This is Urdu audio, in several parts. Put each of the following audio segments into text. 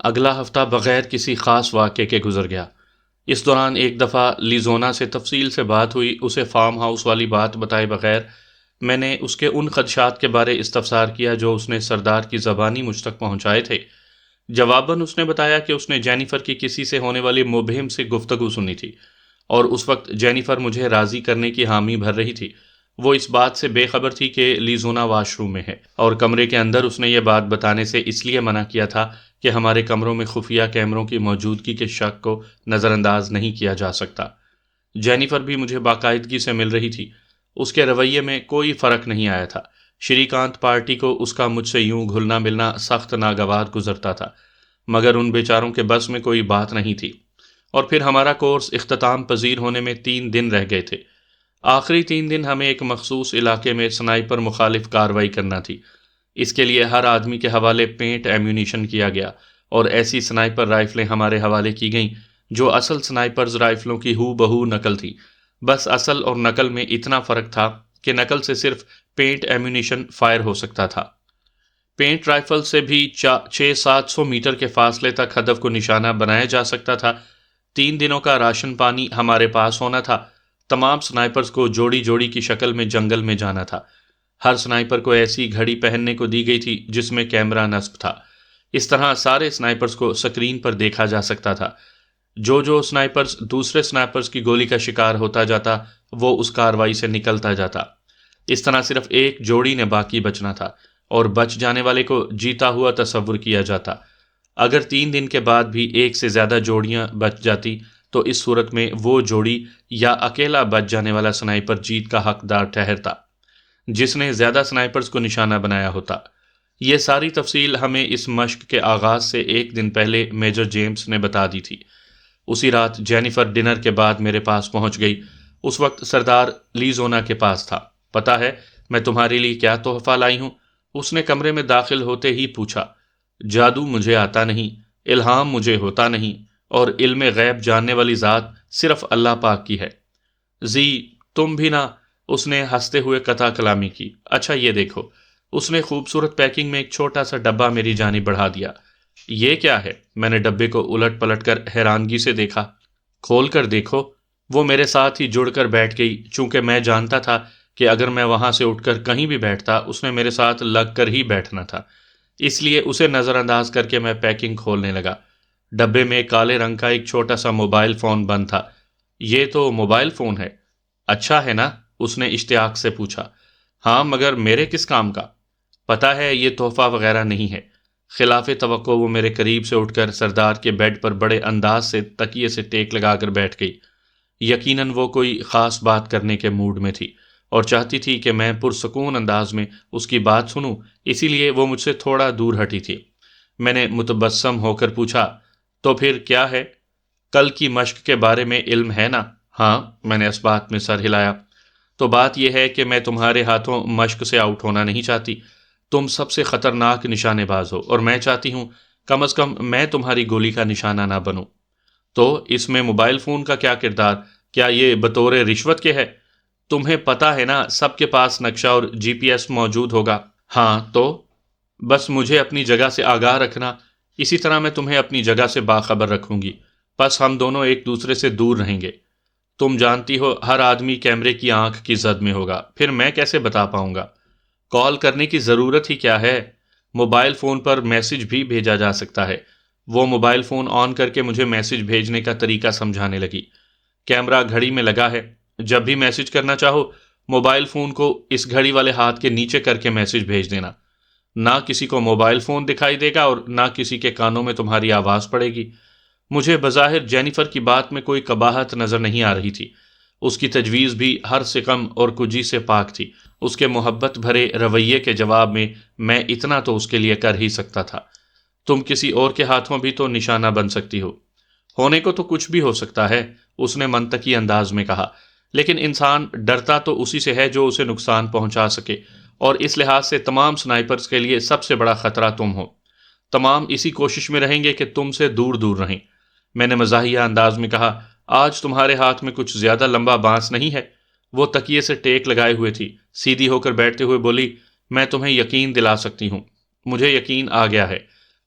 اگلا ہفتہ بغیر کسی خاص واقعے کے گزر گیا۔ اس دوران ایک دفعہ لیزونا سے تفصیل سے بات ہوئی۔ اسے فارم ہاؤس والی بات بتائے بغیر میں نے اس کے ان خدشات کے بارے استفسار کیا جو اس نے سردار کی زبانی مجھ تک پہنچائے تھے۔ جواباً اس نے بتایا کہ اس نے جینیفر کی کسی سے ہونے والی مبہم سے گفتگو سنی تھی، اور اس وقت جینیفر مجھے راضی کرنے کی حامی بھر رہی تھی۔ وہ اس بات سے بے خبر تھی کہ لیزونا واش روم میں ہے، اور کمرے کے اندر اس نے یہ بات بتانے سے اس لیے منع کیا تھا کہ ہمارے کمروں میں خفیہ کیمروں کی موجودگی کے شک کو نظر انداز نہیں کیا جا سکتا۔ جینیفر بھی مجھے باقاعدگی سے مل رہی تھی۔ اس کے رویے میں کوئی فرق نہیں آیا تھا۔ شری کانت پارٹی کو اس کا مجھ سے یوں گھلنا ملنا سخت ناگوار گزرتا تھا، مگر ان بیچاروں کے بس میں کوئی بات نہیں تھی۔ اور پھر ہمارا کورس اختتام پذیر ہونے میں 3 دن رہ گئے تھے۔ آخری 3 دن ہمیں ایک مخصوص علاقے میں سنائپر مخالف کارروائی کرنا تھی۔ اس کے لیے ہر آدمی کے حوالے پینٹ ایمیونیشن کیا گیا، اور ایسی سنائپر رائفلیں ہمارے حوالے کی گئیں جو اصل سنائپرز رائفلوں کی ہو بہو نقل تھی۔ بس اصل اور نقل میں اتنا فرق تھا کہ نقل سے صرف پینٹ ایمیونیشن فائر ہو سکتا تھا۔ پینٹ رائفل سے بھی 600-700 میٹر کے فاصلے تک ہدف کو نشانہ بنایا جا سکتا تھا۔ 3 دنوں کا راشن پانی ہمارے پاس ہونا تھا۔ تمام سنائپرز کو جوڑی جوڑی کی شکل میں جنگل میں جانا تھا۔ ہر سنائپر کو ایسی گھڑی پہننے کو دی گئی تھی جس میں کیمرہ نصب تھا۔ اس طرح سارے سنائپرز کو سکرین پر دیکھا جا سکتا تھا۔ جو سنائپرز دوسرے سنائپرز کی گولی کا شکار ہوتا جاتا، وہ اس کارروائی سے نکلتا جاتا۔ اس طرح صرف ایک جوڑی نے باقی بچنا تھا، اور بچ جانے والے کو جیتا ہوا تصور کیا جاتا۔ اگر 3 دن کے بعد بھی ایک سے زیادہ جوڑیاں بچ جاتی تو اس صورت میں وہ جوڑی یا اکیلا بچ جانے والا سنائپر جیت کا حقدار ٹھہرتا، جس نے زیادہ سنائپرز کو نشانہ بنایا ہوتا۔ یہ ساری تفصیل ہمیں اس مشق کے آغاز سے 1 دن پہلے میجر جیمز نے بتا دی تھی۔ اسی رات جینیفر ڈنر کے بعد میرے پاس پہنچ گئی۔ اس وقت سردار لیزونا کے پاس تھا۔ پتہ ہے میں تمہارے لیے کیا تحفہ لائی ہوں؟ اس نے کمرے میں داخل ہوتے ہی پوچھا۔ جادو مجھے آتا نہیں، الہام مجھے ہوتا نہیں، اور علم غیب جاننے والی ذات صرف اللہ پاک کی ہے۔ تم بھی نہ، اس نے ہنستے ہوئے قطع کلامی کی۔ اچھا یہ دیکھو۔ اس نے خوبصورت پیکنگ میں ایک چھوٹا سا ڈبہ میری جانب بڑھا دیا۔ یہ کیا ہے؟ میں نے ڈبے کو الٹ پلٹ کر حیرانگی سے دیکھا۔ کھول کر دیکھو۔ وہ میرے ساتھ ہی جڑ کر بیٹھ گئی، چونکہ میں جانتا تھا کہ اگر میں وہاں سے اٹھ کر کہیں بھی بیٹھتا اس نے میرے ساتھ لگ کر ہی بیٹھنا تھا۔ اس لیے اسے نظر انداز کر کے میں پیکنگ کھولنے لگا۔ ڈبے میں کالے رنگ کا ایک چھوٹا سا موبائل فون بند تھا۔ یہ تو موبائل فون ہے؟ اچھا ہے نا؟ اس نے اشتیاق سے پوچھا۔ ہاں، مگر میرے کس کام کا؟ پتہ ہے یہ تحفہ وغیرہ نہیں ہے۔ خلاف توقع وہ میرے قریب سے اٹھ کر سردار کے بیڈ پر بڑے انداز سے تکیے سے ٹیک لگا کر بیٹھ گئی۔ یقیناً وہ کوئی خاص بات کرنے کے موڈ میں تھی، اور چاہتی تھی کہ میں پرسکون انداز میں اس کی بات سنوں، اسی لیے وہ مجھ سے تھوڑا دور ہٹی تھی۔ میں نے متبسم ہو کر پوچھا، تو پھر کیا ہے؟ کل کی مشق کے بارے میں علم ہے نا؟ ہاں، میں نے اس بات میں سر ہلایا۔ تو بات یہ ہے کہ میں تمہارے ہاتھوں مشق سے آؤٹ ہونا نہیں چاہتی۔ تم سب سے خطرناک نشانے باز ہو، اور میں چاہتی ہوں کم از کم میں تمہاری گولی کا نشانہ نہ بنوں۔ تو اس میں موبائل فون کا کیا کردار؟ کیا یہ بطور رشوت کے ہے؟ تمہیں پتہ ہے نا سب کے پاس نقشہ اور GPS موجود ہوگا۔ ہاں تو بس مجھے اپنی جگہ سے آگاہ رکھنا، اسی طرح میں تمہیں اپنی جگہ سے باخبر رکھوں گی۔ بس ہم دونوں ایک دوسرے سے دور رہیں گے۔ تم جانتی ہو ہر آدمی کیمرے کی آنکھ کی زد میں ہوگا، پھر میں کیسے بتا پاؤں گا؟ کال کرنے کی ضرورت ہی کیا ہے؟ موبائل فون پر میسج بھی بھیجا جا سکتا ہے۔ وہ موبائل فون آن کر کے مجھے میسج بھیجنے کا طریقہ سمجھانے لگی۔ کیمرہ گھڑی میں لگا ہے، جب بھی میسج کرنا چاہو موبائل فون کو اس گھڑی والے ہاتھ کے نیچے کر کے میسج بھیج دینا۔ نہ کسی کو موبائل فون دکھائی دے گا اور نہ کسی کے کانوں میں تمہاری آواز پڑے گی۔ مجھے بظاہر جینیفر کی بات میں کوئی قباحت نظر نہیں آ رہی تھی۔ اس کی تجویز بھی ہر سقم اور کجی سے پاک تھی۔ اس کے محبت بھرے رویے کے جواب میں اتنا تو اس کے لیے کر ہی سکتا تھا۔ تم کسی اور کے ہاتھوں بھی تو نشانہ بن سکتی ہو۔ ہونے کو تو کچھ بھی ہو سکتا ہے، اس نے منطقی انداز میں کہا، لیکن انسان ڈرتا تو اسی سے ہے جو اسے نقصان پہنچا سکے، اور اس لحاظ سے تمام سنائپرز کے لیے سب سے بڑا خطرہ تم ہو۔ تمام اسی کوشش میں رہیں گے کہ تم سے دور دور رہیں۔ میں نے مزاحیہ انداز میں کہا، آج تمہارے ہاتھ میں کچھ زیادہ لمبا بانس نہیں ہے؟ وہ تکیے سے ٹیک لگائے ہوئے تھی، سیدھی ہو کر بیٹھتے ہوئے بولی، میں تمہیں یقین دلا سکتی ہوں، مجھے یقین آ گیا ہے۔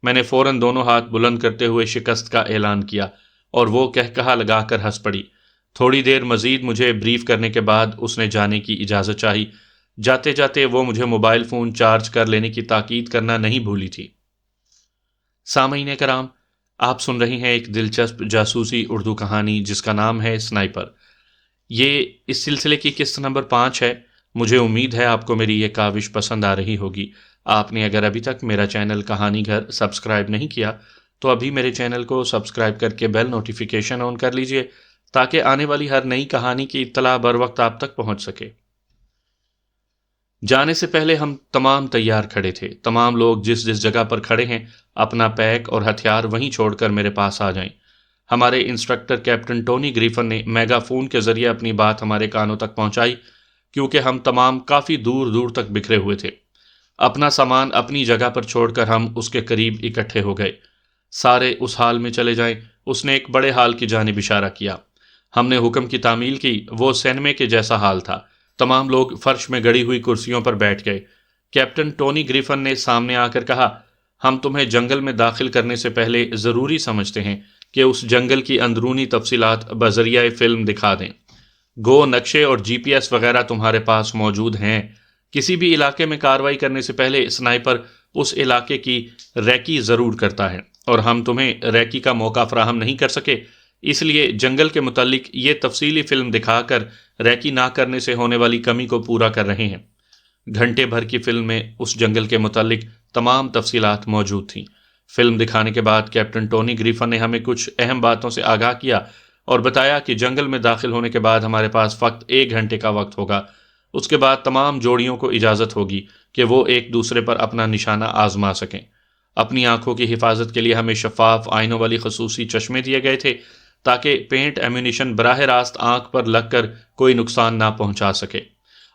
میں نے فوراً دونوں ہاتھ بلند کرتے ہوئے شکست کا اعلان کیا اور وہ کہا لگا کر ہنس پڑی۔ تھوڑی دیر مزید مجھے بریف کرنے کے بعد اس نے جانے کی اجازت چاہی۔ جاتے جاتے وہ مجھے موبائل فون چارج کر لینے کی تاکید کرنا نہیں بھولی تھی۔ سامعین کرام، آپ سن رہے ہیں ایک دلچسپ جاسوسی اردو کہانی جس کا نام ہے سنائپر۔ یہ اس سلسلے کی قسط نمبر 5 ہے۔ مجھے امید ہے آپ کو میری یہ کاوش پسند آ رہی ہوگی۔ آپ نے اگر ابھی تک میرا چینل کہانی گھر سبسکرائب نہیں کیا تو ابھی میرے چینل کو سبسکرائب کر کے بیل نوٹیفیکیشن آن کر لیجئے تاکہ آنے والی ہر نئی کہانی کی اطلاع بر وقت آپ تک پہنچ سکے۔ جانے سے پہلے ہم تمام تیار کھڑے تھے۔ تمام لوگ جس جس جگہ پر کھڑے ہیں اپنا پیک اور ہتھیار وہیں چھوڑ کر میرے پاس آ جائیں۔ ہمارے انسٹرکٹر کیپٹن ٹونی گریفن نے میگا فون کے ذریعے اپنی بات ہمارے کانوں تک پہنچائی، کیونکہ ہم تمام کافی دور دور تک بکھرے ہوئے تھے۔ اپنا سامان اپنی جگہ پر چھوڑ کر ہم اس کے قریب اکٹھے ہو گئے۔ سارے اس حال میں چلے جائیں۔ اس نے ایک بڑے حال کی جانب اشارہ کیا۔ ہم نے حکم کی تعمیل کی۔ وہ سینمے کے جیسا حال تھا۔ تمام لوگ فرش میں گڑی ہوئی کرسیوں پر بیٹھ گئے۔ کیپٹن ٹونی گریفن نے سامنے آ کر کہا، ہم تمہیں جنگل میں داخل کرنے سے پہلے ضروری سمجھتے ہیں کہ اس جنگل کی اندرونی تفصیلات بذریعہ فلم دکھا دیں۔ گو نقشے اور جی پی ایس وغیرہ تمہارے پاس موجود ہیں۔ کسی بھی علاقے میں کارروائی کرنے سے پہلے سنائپر اس علاقے کی ریکی ضرور کرتا ہے، اور ہم تمہیں ریکی کا موقع فراہم نہیں کر سکے، اس لیے جنگل کے متعلق یہ تفصیلی فلم دکھا کر ریکی نہ کرنے سے ہونے والی کمی کو پورا کر رہے ہیں۔ گھنٹے بھر کی فلم میں اس جنگل کے متعلق تمام تفصیلات موجود تھیں۔ فلم دکھانے کے بعد کیپٹن ٹونی گریفن نے ہمیں کچھ اہم باتوں سے آگاہ کیا اور بتایا کہ جنگل میں داخل ہونے کے بعد ہمارے پاس فقط 1 گھنٹے کا وقت ہوگا۔ اس کے بعد تمام جوڑیوں کو اجازت ہوگی کہ وہ ایک دوسرے پر اپنا نشانہ آزما سکیں۔ اپنی آنکھوں کی حفاظت کے لیے ہمیں شفاف آئینوں والی خصوصی چشمے دیے گئے تھے تاکہ پینٹ ایمونیشن براہ راست آنکھ پر لگ کر کوئی نقصان نہ پہنچا سکے۔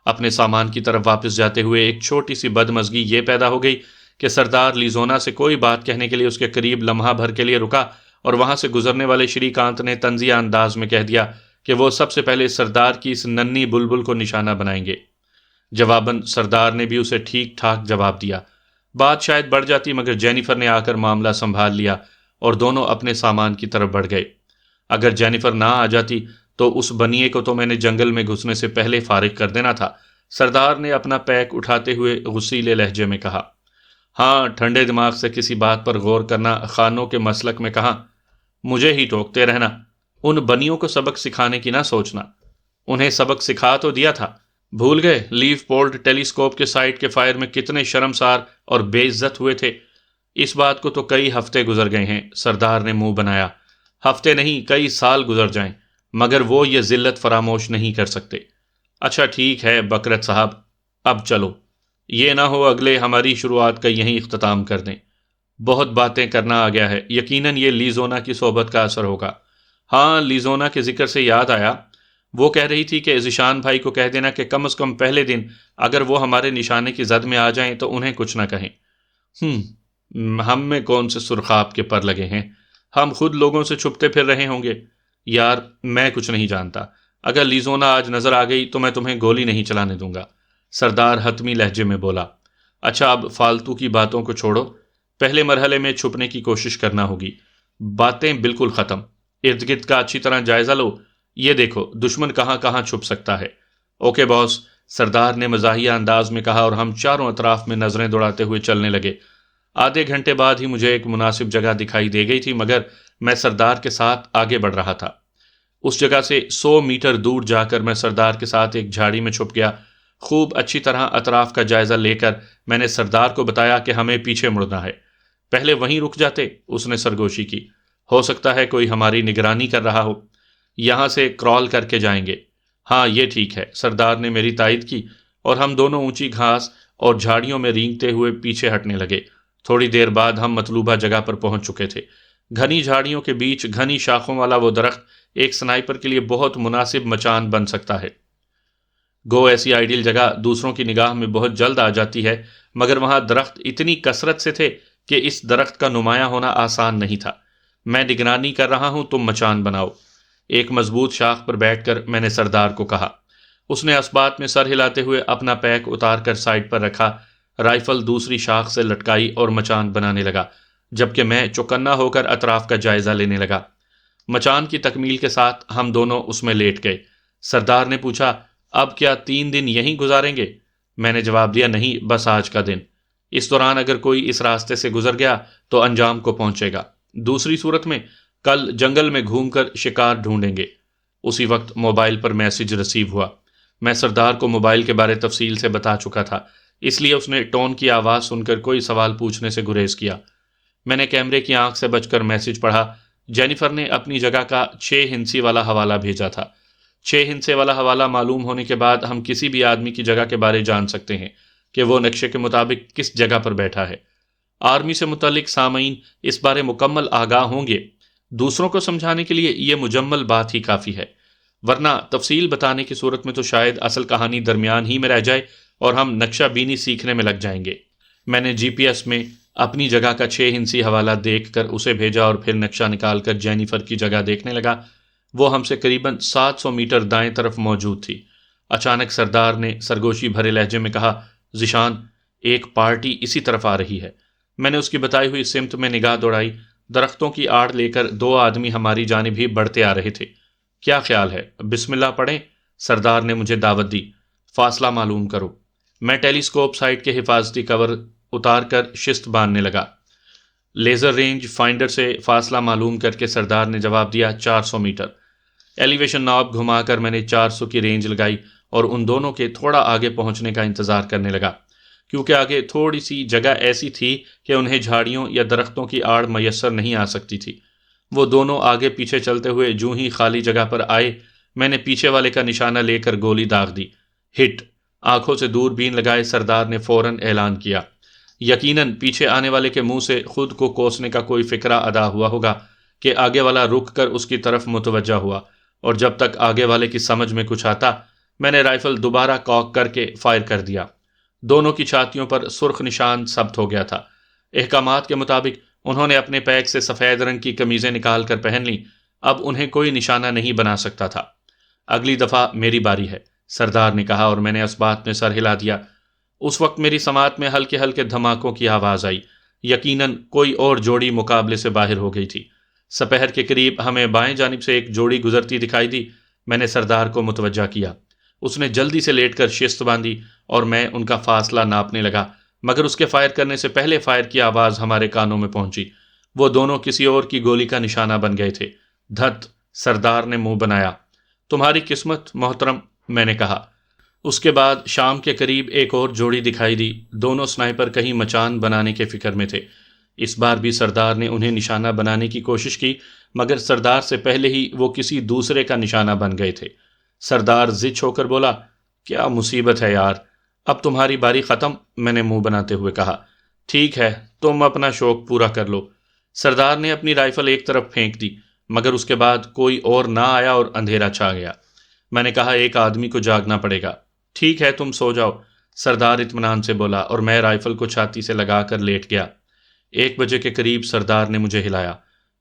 اپنے سامان کی طرف واپس جاتے ہوئے ایک چھوٹی سی بدمزگی یہ پیدا ہو گئی کہ سردار لیزونا سے کوئی بات کہنے کے لیے اس کے قریب لمحہ بھر کے لیے رکا اور وہاں سے گزرنے والے شری کانت نے طنزیہ انداز میں کہہ دیا کہ وہ سب سے پہلے سردار کی اس ننھی بلبل کو نشانہ بنائیں گے۔ جواباً سردار نے بھی اسے ٹھیک ٹھاک جواب دیا۔ بات شاید بڑھ جاتی مگر جینیفر نے آ کر معاملہ سنبھال لیا اور دونوں اپنے سامان کی طرف بڑھ گئے۔ اگر جینیفر نہ آ جاتی تو اس بنیے کو تو میں نے جنگل میں گھسنے سے پہلے فارغ کر دینا تھا، سردار نے اپنا پیک اٹھاتے ہوئے غصیلے لہجے میں کہا۔ ہاں، ٹھنڈے دماغ سے کسی بات پر غور کرنا خانوں کے مسلک میں کہاں، مجھے ہی ٹوکتے رہنا، ان بنیوں کو سبق سکھانے کی نہ سوچنا، انہیں سبق سکھا تو دیا تھا، بھول گئے لیف پولڈ ٹیلیسکوپ کے سائٹ کے فائر میں کتنے شرمسار اور بے عزت ہوئے تھے۔ اس بات کو تو کئی ہفتے گزر گئے ہیں، سردار نے منہ بنایا۔ ہفتے نہیں، کئی سال گزر جائیں مگر وہ یہ ذلت فراموش نہیں کر سکتے۔ اچھا ٹھیک ہے بکرت صاحب، اب چلو، یہ نہ ہو اگلے ہماری شروعات کا یہیں اختتام کر دیں۔ بہت باتیں کرنا آ گیا ہے، یقیناً یہ لیزونا کی صحبت کا اثر ہوگا۔ ہاں، لیزونا کے ذکر سے یاد آیا، وہ کہہ رہی تھی کہ ذیشان بھائی کو کہہ دینا کہ کم از کم پہلے دن اگر وہ ہمارے نشانے کی زد میں آ جائیں تو انہیں کچھ نہ کہیں۔ ہم میں کون سے سرخاب کے پر لگے ہیں، ہم خود لوگوں سے چھپتے پھر رہے ہوں گے۔ یار میں کچھ نہیں جانتا، اگر لیزونا آج نظر آ گئی تو میں تمہیں گولی نہیں چلانے دوں گا، سردار حتمی لہجے میں بولا۔ اچھا اب فالتو کی باتوں کو چھوڑو، پہلے مرحلے میں چھپنے کی کوشش کرنا ہوگی، باتیں بالکل ختم، ارد گرد کا اچھی طرح جائزہ لو، یہ دیکھو دشمن کہاں کہاں چھپ سکتا ہے۔ اوکے باس، سردار نے مزاحیہ انداز میں کہا اور ہم چاروں اطراف میں نظریں دوڑاتے ہوئے چلنے لگے۔ آدھے گھنٹے بعد ہی مجھے ایک مناسب جگہ دکھائی دے گئی تھی مگر میں سردار کے ساتھ آگے بڑھ رہا تھا۔ اس جگہ سے 100 میٹر دور جا کر میں سردار کے ساتھ ایک جھاڑی میں چھپ گیا۔ خوب اچھی طرح اطراف کا جائزہ لے کر میں نے سردار کو بتایا کہ ہمیں پیچھے مڑنا ہے۔ پہلے وہیں رک جاتے، اس نے سرگوشی کی، ہو سکتا ہے کوئی ہماری نگرانی کر رہا ہو، یہاں سے کرال کر کے جائیں گے۔ ہاں یہ ٹھیک ہے، سردار نے میری تائید کی اور ہم دونوں اونچی گھاس اور جھاڑیوں میں رینگتے ہوئے پیچھے ہٹنے لگے۔ تھوڑی دیر بعد ہم مطلوبہ جگہ پر پہنچ چکے تھے۔ گھنی جھاڑیوں کے بیچ گھنی شاخوں والا وہ درخت ایک سنائپر کے لیے بہت مناسب مچان بن سکتا ہے۔ گو ایسی آئیڈیل جگہ دوسروں کی نگاہ میں بہت جلد آ جاتی ہے مگر وہاں درخت اتنی کثرت سے تھے کہ اس درخت کا نمایاں ہونا آسان نہیں تھا۔ میں نگرانی کر رہا ہوں، تم مچان بناؤ۔ ایک مضبوط شاخ پر بیٹھ کر میں نے سردار کو کہا۔ اس نے اسبات میں سر ہلاتے ہوئے اپنا پیک اتار کر سائڈ پر رکھا، رائفل دوسری شاخ سے لٹکائی اور مچان بنانے لگا۔ جبکہ میں چوکنا ہو کر اطراف کا جائزہ لینے لگا۔ مچان کی تکمیل کے ساتھ ہم دونوں اس میں لیٹ گئے۔ سردار نے پوچھا، اب کیا 3 دن یہیں گزاریں گے؟ میں نے جواب دیا، نہیں، بس آج کا دن۔ اس دوران اگر کوئی اس راستے سے گزر گیا تو انجام کو پہنچے گا، دوسری صورت میں کل جنگل میں گھوم کر شکار ڈھونڈیں گے۔ اسی وقت موبائل پر میسج رسیو ہوا۔ میں سردار کو موبائل کے بارے تفصیل سے بتا چکا تھا، اس لیے اس نے ٹون کی آواز سن کر کوئی سوال پوچھنے سے گریز کیا۔ میں نے کیمرے کی آنکھ سے بچ کر میسج پڑھا۔ جینیفر نے اپنی جگہ کا 6 ہندسی والا حوالہ بھیجا تھا۔ 6 ہندسے والا حوالہ معلوم ہونے کے بعد ہم کسی بھی آدمی کی جگہ کے بارے جان سکتے ہیں کہ وہ نقشے کے مطابق کس جگہ پر بیٹھا ہے۔ آرمی سے متعلق سامعین اس بارے مکمل آگاہ ہوں گے۔ دوسروں کو سمجھانے کے لیے یہ مجمل بات ہی کافی ہے، ورنہ تفصیل بتانے کی صورت میں تو شاید اصل کہانی درمیان ہی میں رہ جائے اور ہم نقشہ بینی سیکھنے میں لگ جائیں گے۔ میں نے جی پی ایس میں اپنی جگہ کا 6 ہندسی حوالہ دیکھ کر اسے بھیجا اور پھر نقشہ نکال کر جینیفر کی جگہ دیکھنے لگا۔ وہ ہم سے قریباً 700 میٹر دائیں طرف موجود تھی۔ اچانک سردار نے سرگوشی بھرے لہجے میں کہا، ذیشان، ایک پارٹی اسی طرف آ رہی ہے۔ میں نے اس کی بتائی ہوئی سمت میں نگاہ دوڑائی۔ درختوں کی آڑ لے کر 2 آدمی ہماری جانب ہی بڑھتے آ رہے تھے۔ کیا خیال ہے، بسم اللہ پڑھیں؟ سردار نے مجھے دعوت دی۔ فاصلہ معلوم کرو۔ میں ٹیلیسکوپ سائٹ کے حفاظتی کور اتار کر شست باندھنے لگا۔ لیزر رینج فائنڈر سے فاصلہ معلوم کر کے سردار نے جواب دیا، 400 میٹر۔ ایلیویشن ناب گھما کر میں نے 400 کی رینج لگائی اور ان دونوں کے تھوڑا آگے پہنچنے کا انتظار کرنے لگا، کیونکہ آگے تھوڑی سی جگہ ایسی تھی کہ انہیں جھاڑیوں یا درختوں کی آڑ میسر نہیں آ سکتی تھی۔ وہ دونوں آگے پیچھے چلتے ہوئے جوں ہی خالی جگہ پر آئے، میں نے پیچھے والے کا نشانہ لے کر گولی داغ دی۔ ہٹ! آنکھوں سے دور بین لگائے سردار نے فوراً اعلان کیا۔ یقیناً پیچھے آنے والے کے منہ سے خود کو کوسنے کا کوئی فکرہ ادا ہوا ہوگا کہ آگے والا رک کر اس کی طرف متوجہ ہوا، اور جب تک آگے والے کی سمجھ میں کچھ آتا، میں نے رائفل دوبارہ کاک کر کے فائر کر دیا۔ دونوں کی چھاتیوں پر سرخ نشان ثبت ہو گیا تھا۔ احکامات کے مطابق انہوں نے اپنے پیک سے سفید رنگ کی قمیضیں نکال کر پہن لیں، اب انہیں کوئی نشانہ نہیں بنا سکتا تھا۔ اگلی دفعہ میری باری ہے، سردار نے کہا، اور میں نے اس بات میں سر ہلا دیا۔ اس وقت میری سماعت میں ہلکے ہلکے دھماکوں کی آواز آئی۔ یقیناً کوئی اور جوڑی مقابلے سے باہر ہو گئی تھی۔ سپہر کے قریب ہمیں بائیں جانب سے ایک جوڑی گزرتی دکھائی دی۔ میں نے سردار کو متوجہ کیا۔ اس نے جلدی سے لیٹ کر شست باندھی اور میں ان کا فاصلہ ناپنے لگا، مگر اس کے فائر کرنے سے پہلے فائر کی آواز ہمارے کانوں میں پہنچی۔ وہ دونوں کسی اور کی گولی کا نشانہ بن گئے تھے۔ دھت! سردار نے منہ بنایا۔ تمہاری قسمت محترم، میں نے کہا۔ اس کے بعد شام کے قریب ایک اور جوڑی دکھائی دی۔ دونوں سنائپر کہیں مچان بنانے کے فکر میں تھے۔ اس بار بھی سردار نے انہیں نشانہ بنانے کی کوشش کی، مگر سردار سے پہلے ہی وہ کسی دوسرے کا نشانہ بن گئے تھے۔ سردار زچ ہو کر بولا، کیا مصیبت ہے یار، اب تمہاری باری ختم، میں نے منہ بناتے ہوئے کہا۔ ٹھیک ہے، تم اپنا شوق پورا کر لو۔ سردار نے اپنی رائفل ایک طرف پھینک دی، مگر اس کے بعد کوئی اور نہ آیا اور اندھیرا چھا گیا۔ میں نے کہا، ایک آدمی کو جاگنا پڑے گا۔ ٹھیک ہے، تم سو جاؤ، سردار اطمینان سے بولا، اور میں رائفل کو چھاتی سے لگا کر لیٹ گیا۔ 1 بجے کے قریب سردار نے مجھے ہلایا۔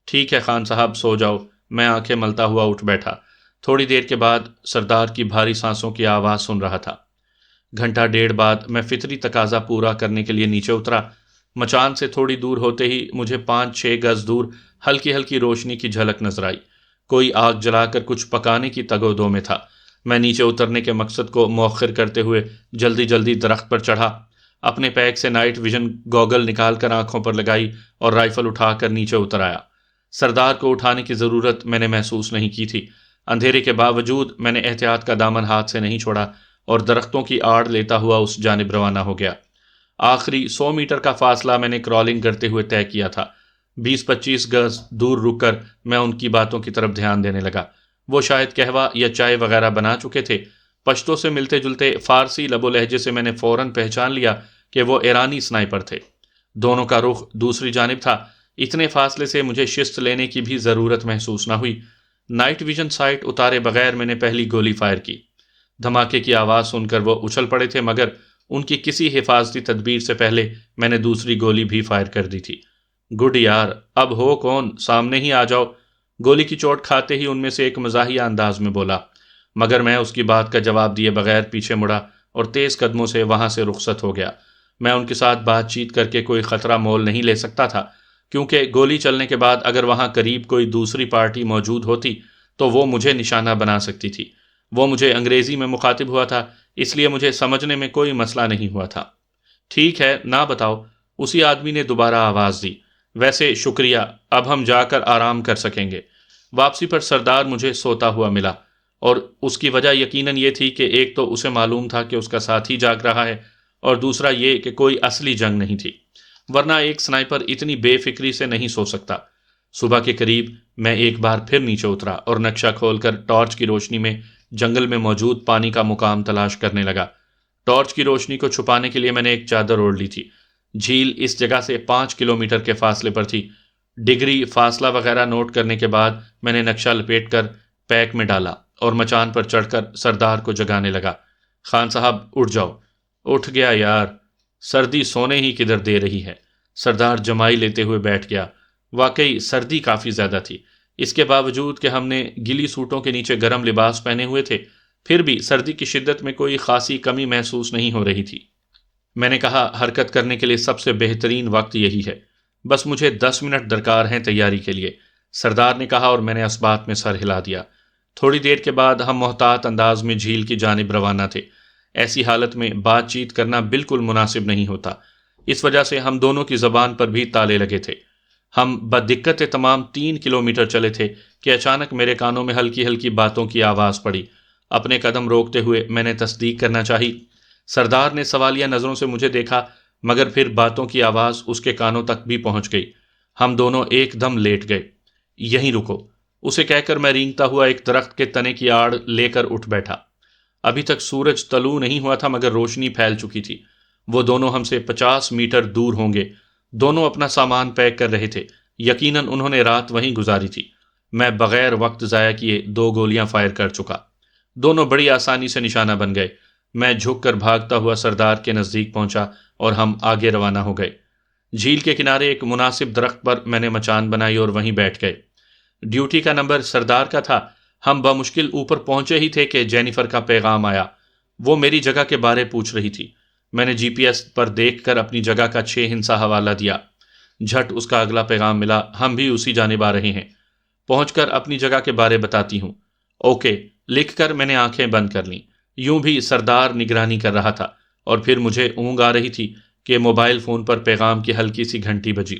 ٹھیک ہے خان صاحب، سو جاؤ۔ میں آنکھیں ملتا ہوا اٹھ بیٹھا۔ تھوڑی دیر کے بعد سردار کی بھاری سانسوں کی آواز سن رہا تھا۔ گھنٹہ ڈیڑھ بعد میں فطری تقاضا پورا کرنے کے لیے نیچے اترا۔ مچان سے تھوڑی دور ہوتے ہی مجھے 5-6 گز دور ہلکی ہلکی روشنی کی جھلک نظر آئی۔ کوئی آگ جلا کر کچھ پکانے کی تگ و دو میں تھا۔ میں نیچے اترنے کے مقصد کو مؤخر کرتے ہوئے جلدی جلدی درخت پر چڑھا۔ اپنے پیک سے نائٹ ویژن گوگل نکال کر آنکھوں پر لگائی اور رائفل اٹھا کر نیچے اتر آیا۔ سردار کو اٹھانے کی ضرورت میں نے محسوس نہیں کی تھی۔ اندھیرے کے باوجود میں نے احتیاط کا دامن ہاتھ سے نہیں چھوڑا اور درختوں کی آڑ لیتا ہوا اس جانب روانہ ہو گیا۔ آخری 100 میٹر کا فاصلہ میں نے کرالنگ کرتے ہوئے طے کیا تھا۔ 20-25 گز دور رک کر میں ان کی باتوں کی طرف دھیان دینے لگا۔ وہ شاید قہوہ یا چائے وغیرہ بنا چکے تھے۔ پشتو سے ملتے جلتے فارسی لب و لہجے سے میں نے فوراً پہچان لیا کہ وہ ایرانی سنائپر تھے۔ دونوں کا رخ دوسری جانب تھا۔ اتنے فاصلے سے مجھے شست لینے کی بھی ضرورت محسوس نہ ہوئی۔ نائٹ ویژن سائٹ اتارے بغیر میں نے پہلی گولی فائر کی۔ دھماکے کی آواز سن کر وہ اچھل پڑے تھے، مگر ان کی کسی حفاظتی تدبیر سے پہلے میں نے دوسری گولی بھی فائر کر دی تھی۔ گڈ یار، اب ہو کون، سامنے ہی آ جاؤ، گولی کی چوٹ کھاتے ہی ان میں سے ایک مزاحیہ انداز میں بولا، مگر میں اس کی بات کا جواب دیے بغیر پیچھے مڑا اور تیز قدموں سے وہاں سے رخصت ہو گیا۔ میں ان کے ساتھ بات چیت کر کے کوئی خطرہ مول نہیں لے سکتا تھا، کیونکہ گولی چلنے کے بعد اگر وہاں قریب کوئی دوسری پارٹی موجود ہوتی تو وہ مجھے نشانہ بنا سکتی تھی۔ وہ مجھے انگریزی میں مخاطب ہوا تھا، اس لیے مجھے سمجھنے میں کوئی مسئلہ نہیں ہوا تھا۔ ٹھیک ہے، نہ بتاؤ، اسی آدمی نے دوبارہ آواز دی۔ ویسے شکریہ، اب ہم جا کر آرام کر سکیں گے۔ واپسی پر سردار مجھے سوتا ہوا ملا، اور اس کی وجہ یقیناً یہ تھی کہ ایک تو اسے معلوم تھا کہ اس کا ساتھی جاگ رہا ہے، اور دوسرا یہ کہ کوئی اصلی جنگ نہیں تھی، ورنہ ایک سنائپر اتنی بے فکری سے نہیں سو سکتا۔ صبح کے قریب میں ایک بار پھر نیچے اترا اور نقشہ کھول کر ٹارچ کی روشنی میں جنگل میں موجود پانی کا مقام تلاش کرنے لگا۔ ٹارچ کی روشنی کو چھپانے کے لیے میں نے ایک چادر اوڑھ لی تھی۔ جھیل اس جگہ سے 5 کلومیٹر کے فاصلے پر تھی۔ ڈگری فاصلہ وغیرہ نوٹ کرنے کے بعد میں نے نقشہ لپیٹ کر پیک میں ڈالا اور مچان پر چڑھ کر سردار کو جگانے لگا۔ خان صاحب اٹھ جاؤ۔ اٹھ گیا یار، سردی سونے ہی کدھر دے رہی ہے۔ سردار جمائی لیتے ہوئے بیٹھ گیا۔ واقعی سردی کافی زیادہ تھی۔ اس کے باوجود کہ ہم نے گلی سوٹوں کے نیچے گرم لباس پہنے ہوئے تھے، پھر بھی سردی کی شدت میں کوئی خاصی کمی محسوس نہیں ہو رہی تھی۔ میں نے کہا حرکت کرنے کے لیے سب سے بہترین وقت یہی ہے، بس مجھے 10 منٹ درکار ہیں تیاری کے لیے، سردار نے کہا، اور میں نے اس بات میں سر ہلا دیا۔ تھوڑی دیر کے بعد ہم محتاط انداز میں جھیل کی جانب روانہ تھے۔ ایسی حالت میں بات چیت کرنا بالکل مناسب نہیں ہوتا، اس وجہ سے ہم دونوں کی زبان پر بھی تالے لگے تھے۔ ہم بدقت تمام 3 کلومیٹر چلے تھے کہ اچانک میرے کانوں میں ہلکی ہلکی باتوں کی آواز پڑی۔ اپنے قدم روکتے ہوئے میں نے تصدیق کرنا چاہی۔ سردار نے سوالیہ نظروں سے مجھے دیکھا، مگر پھر باتوں کی آواز اس کے کانوں تک بھی پہنچ گئی۔ ہم دونوں ایک دم لیٹ گئے۔ یہیں رکو، اسے کہہ کر میں رینگتا ہوا ایک درخت کے تنے کی آڑ لے کر اٹھ بیٹھا۔ ابھی تک سورج طلوع نہیں ہوا تھا مگر روشنی پھیل چکی تھی۔ وہ دونوں ہم سے 50 میٹر دور ہوں گے۔ دونوں اپنا سامان پیک کر رہے تھے، یقیناً انہوں نے رات وہیں گزاری تھی۔ میں بغیر وقت ضائع کیے 2 گولیاں فائر کر چکا۔ دونوں بڑی آسانی سے نشانہ بن گئے۔ میں جھک کر بھاگتا ہوا سردار کے نزدیک پہنچا اور ہم آگے روانہ ہو گئے۔ جھیل کے کنارے ایک مناسب درخت پر میں نے مچان بنائی اور وہیں بیٹھ گئے۔ ڈیوٹی کا نمبر سردار کا تھا۔ ہم بمشکل اوپر پہنچے ہی تھے کہ جینیفر کا پیغام آیا۔ وہ میری جگہ کے بارے پوچھ رہی تھی۔ میں نے GPS پر دیکھ کر اپنی جگہ کا 6 ہندسہ حوالہ دیا۔ جھٹ اس کا اگلا پیغام ملا، ہم بھی اسی جانب آ رہے ہیں، پہنچ کر اپنی جگہ کے بارے بتاتی ہوں۔ اوکے لکھ کر میں نے آنکھیں بند کر لیں۔ یوں بھی سردار نگرانی کر رہا تھا، اور پھر مجھے اونگ آ رہی تھی کہ موبائل فون پر پیغام کی ہلکی سی گھنٹی بجی۔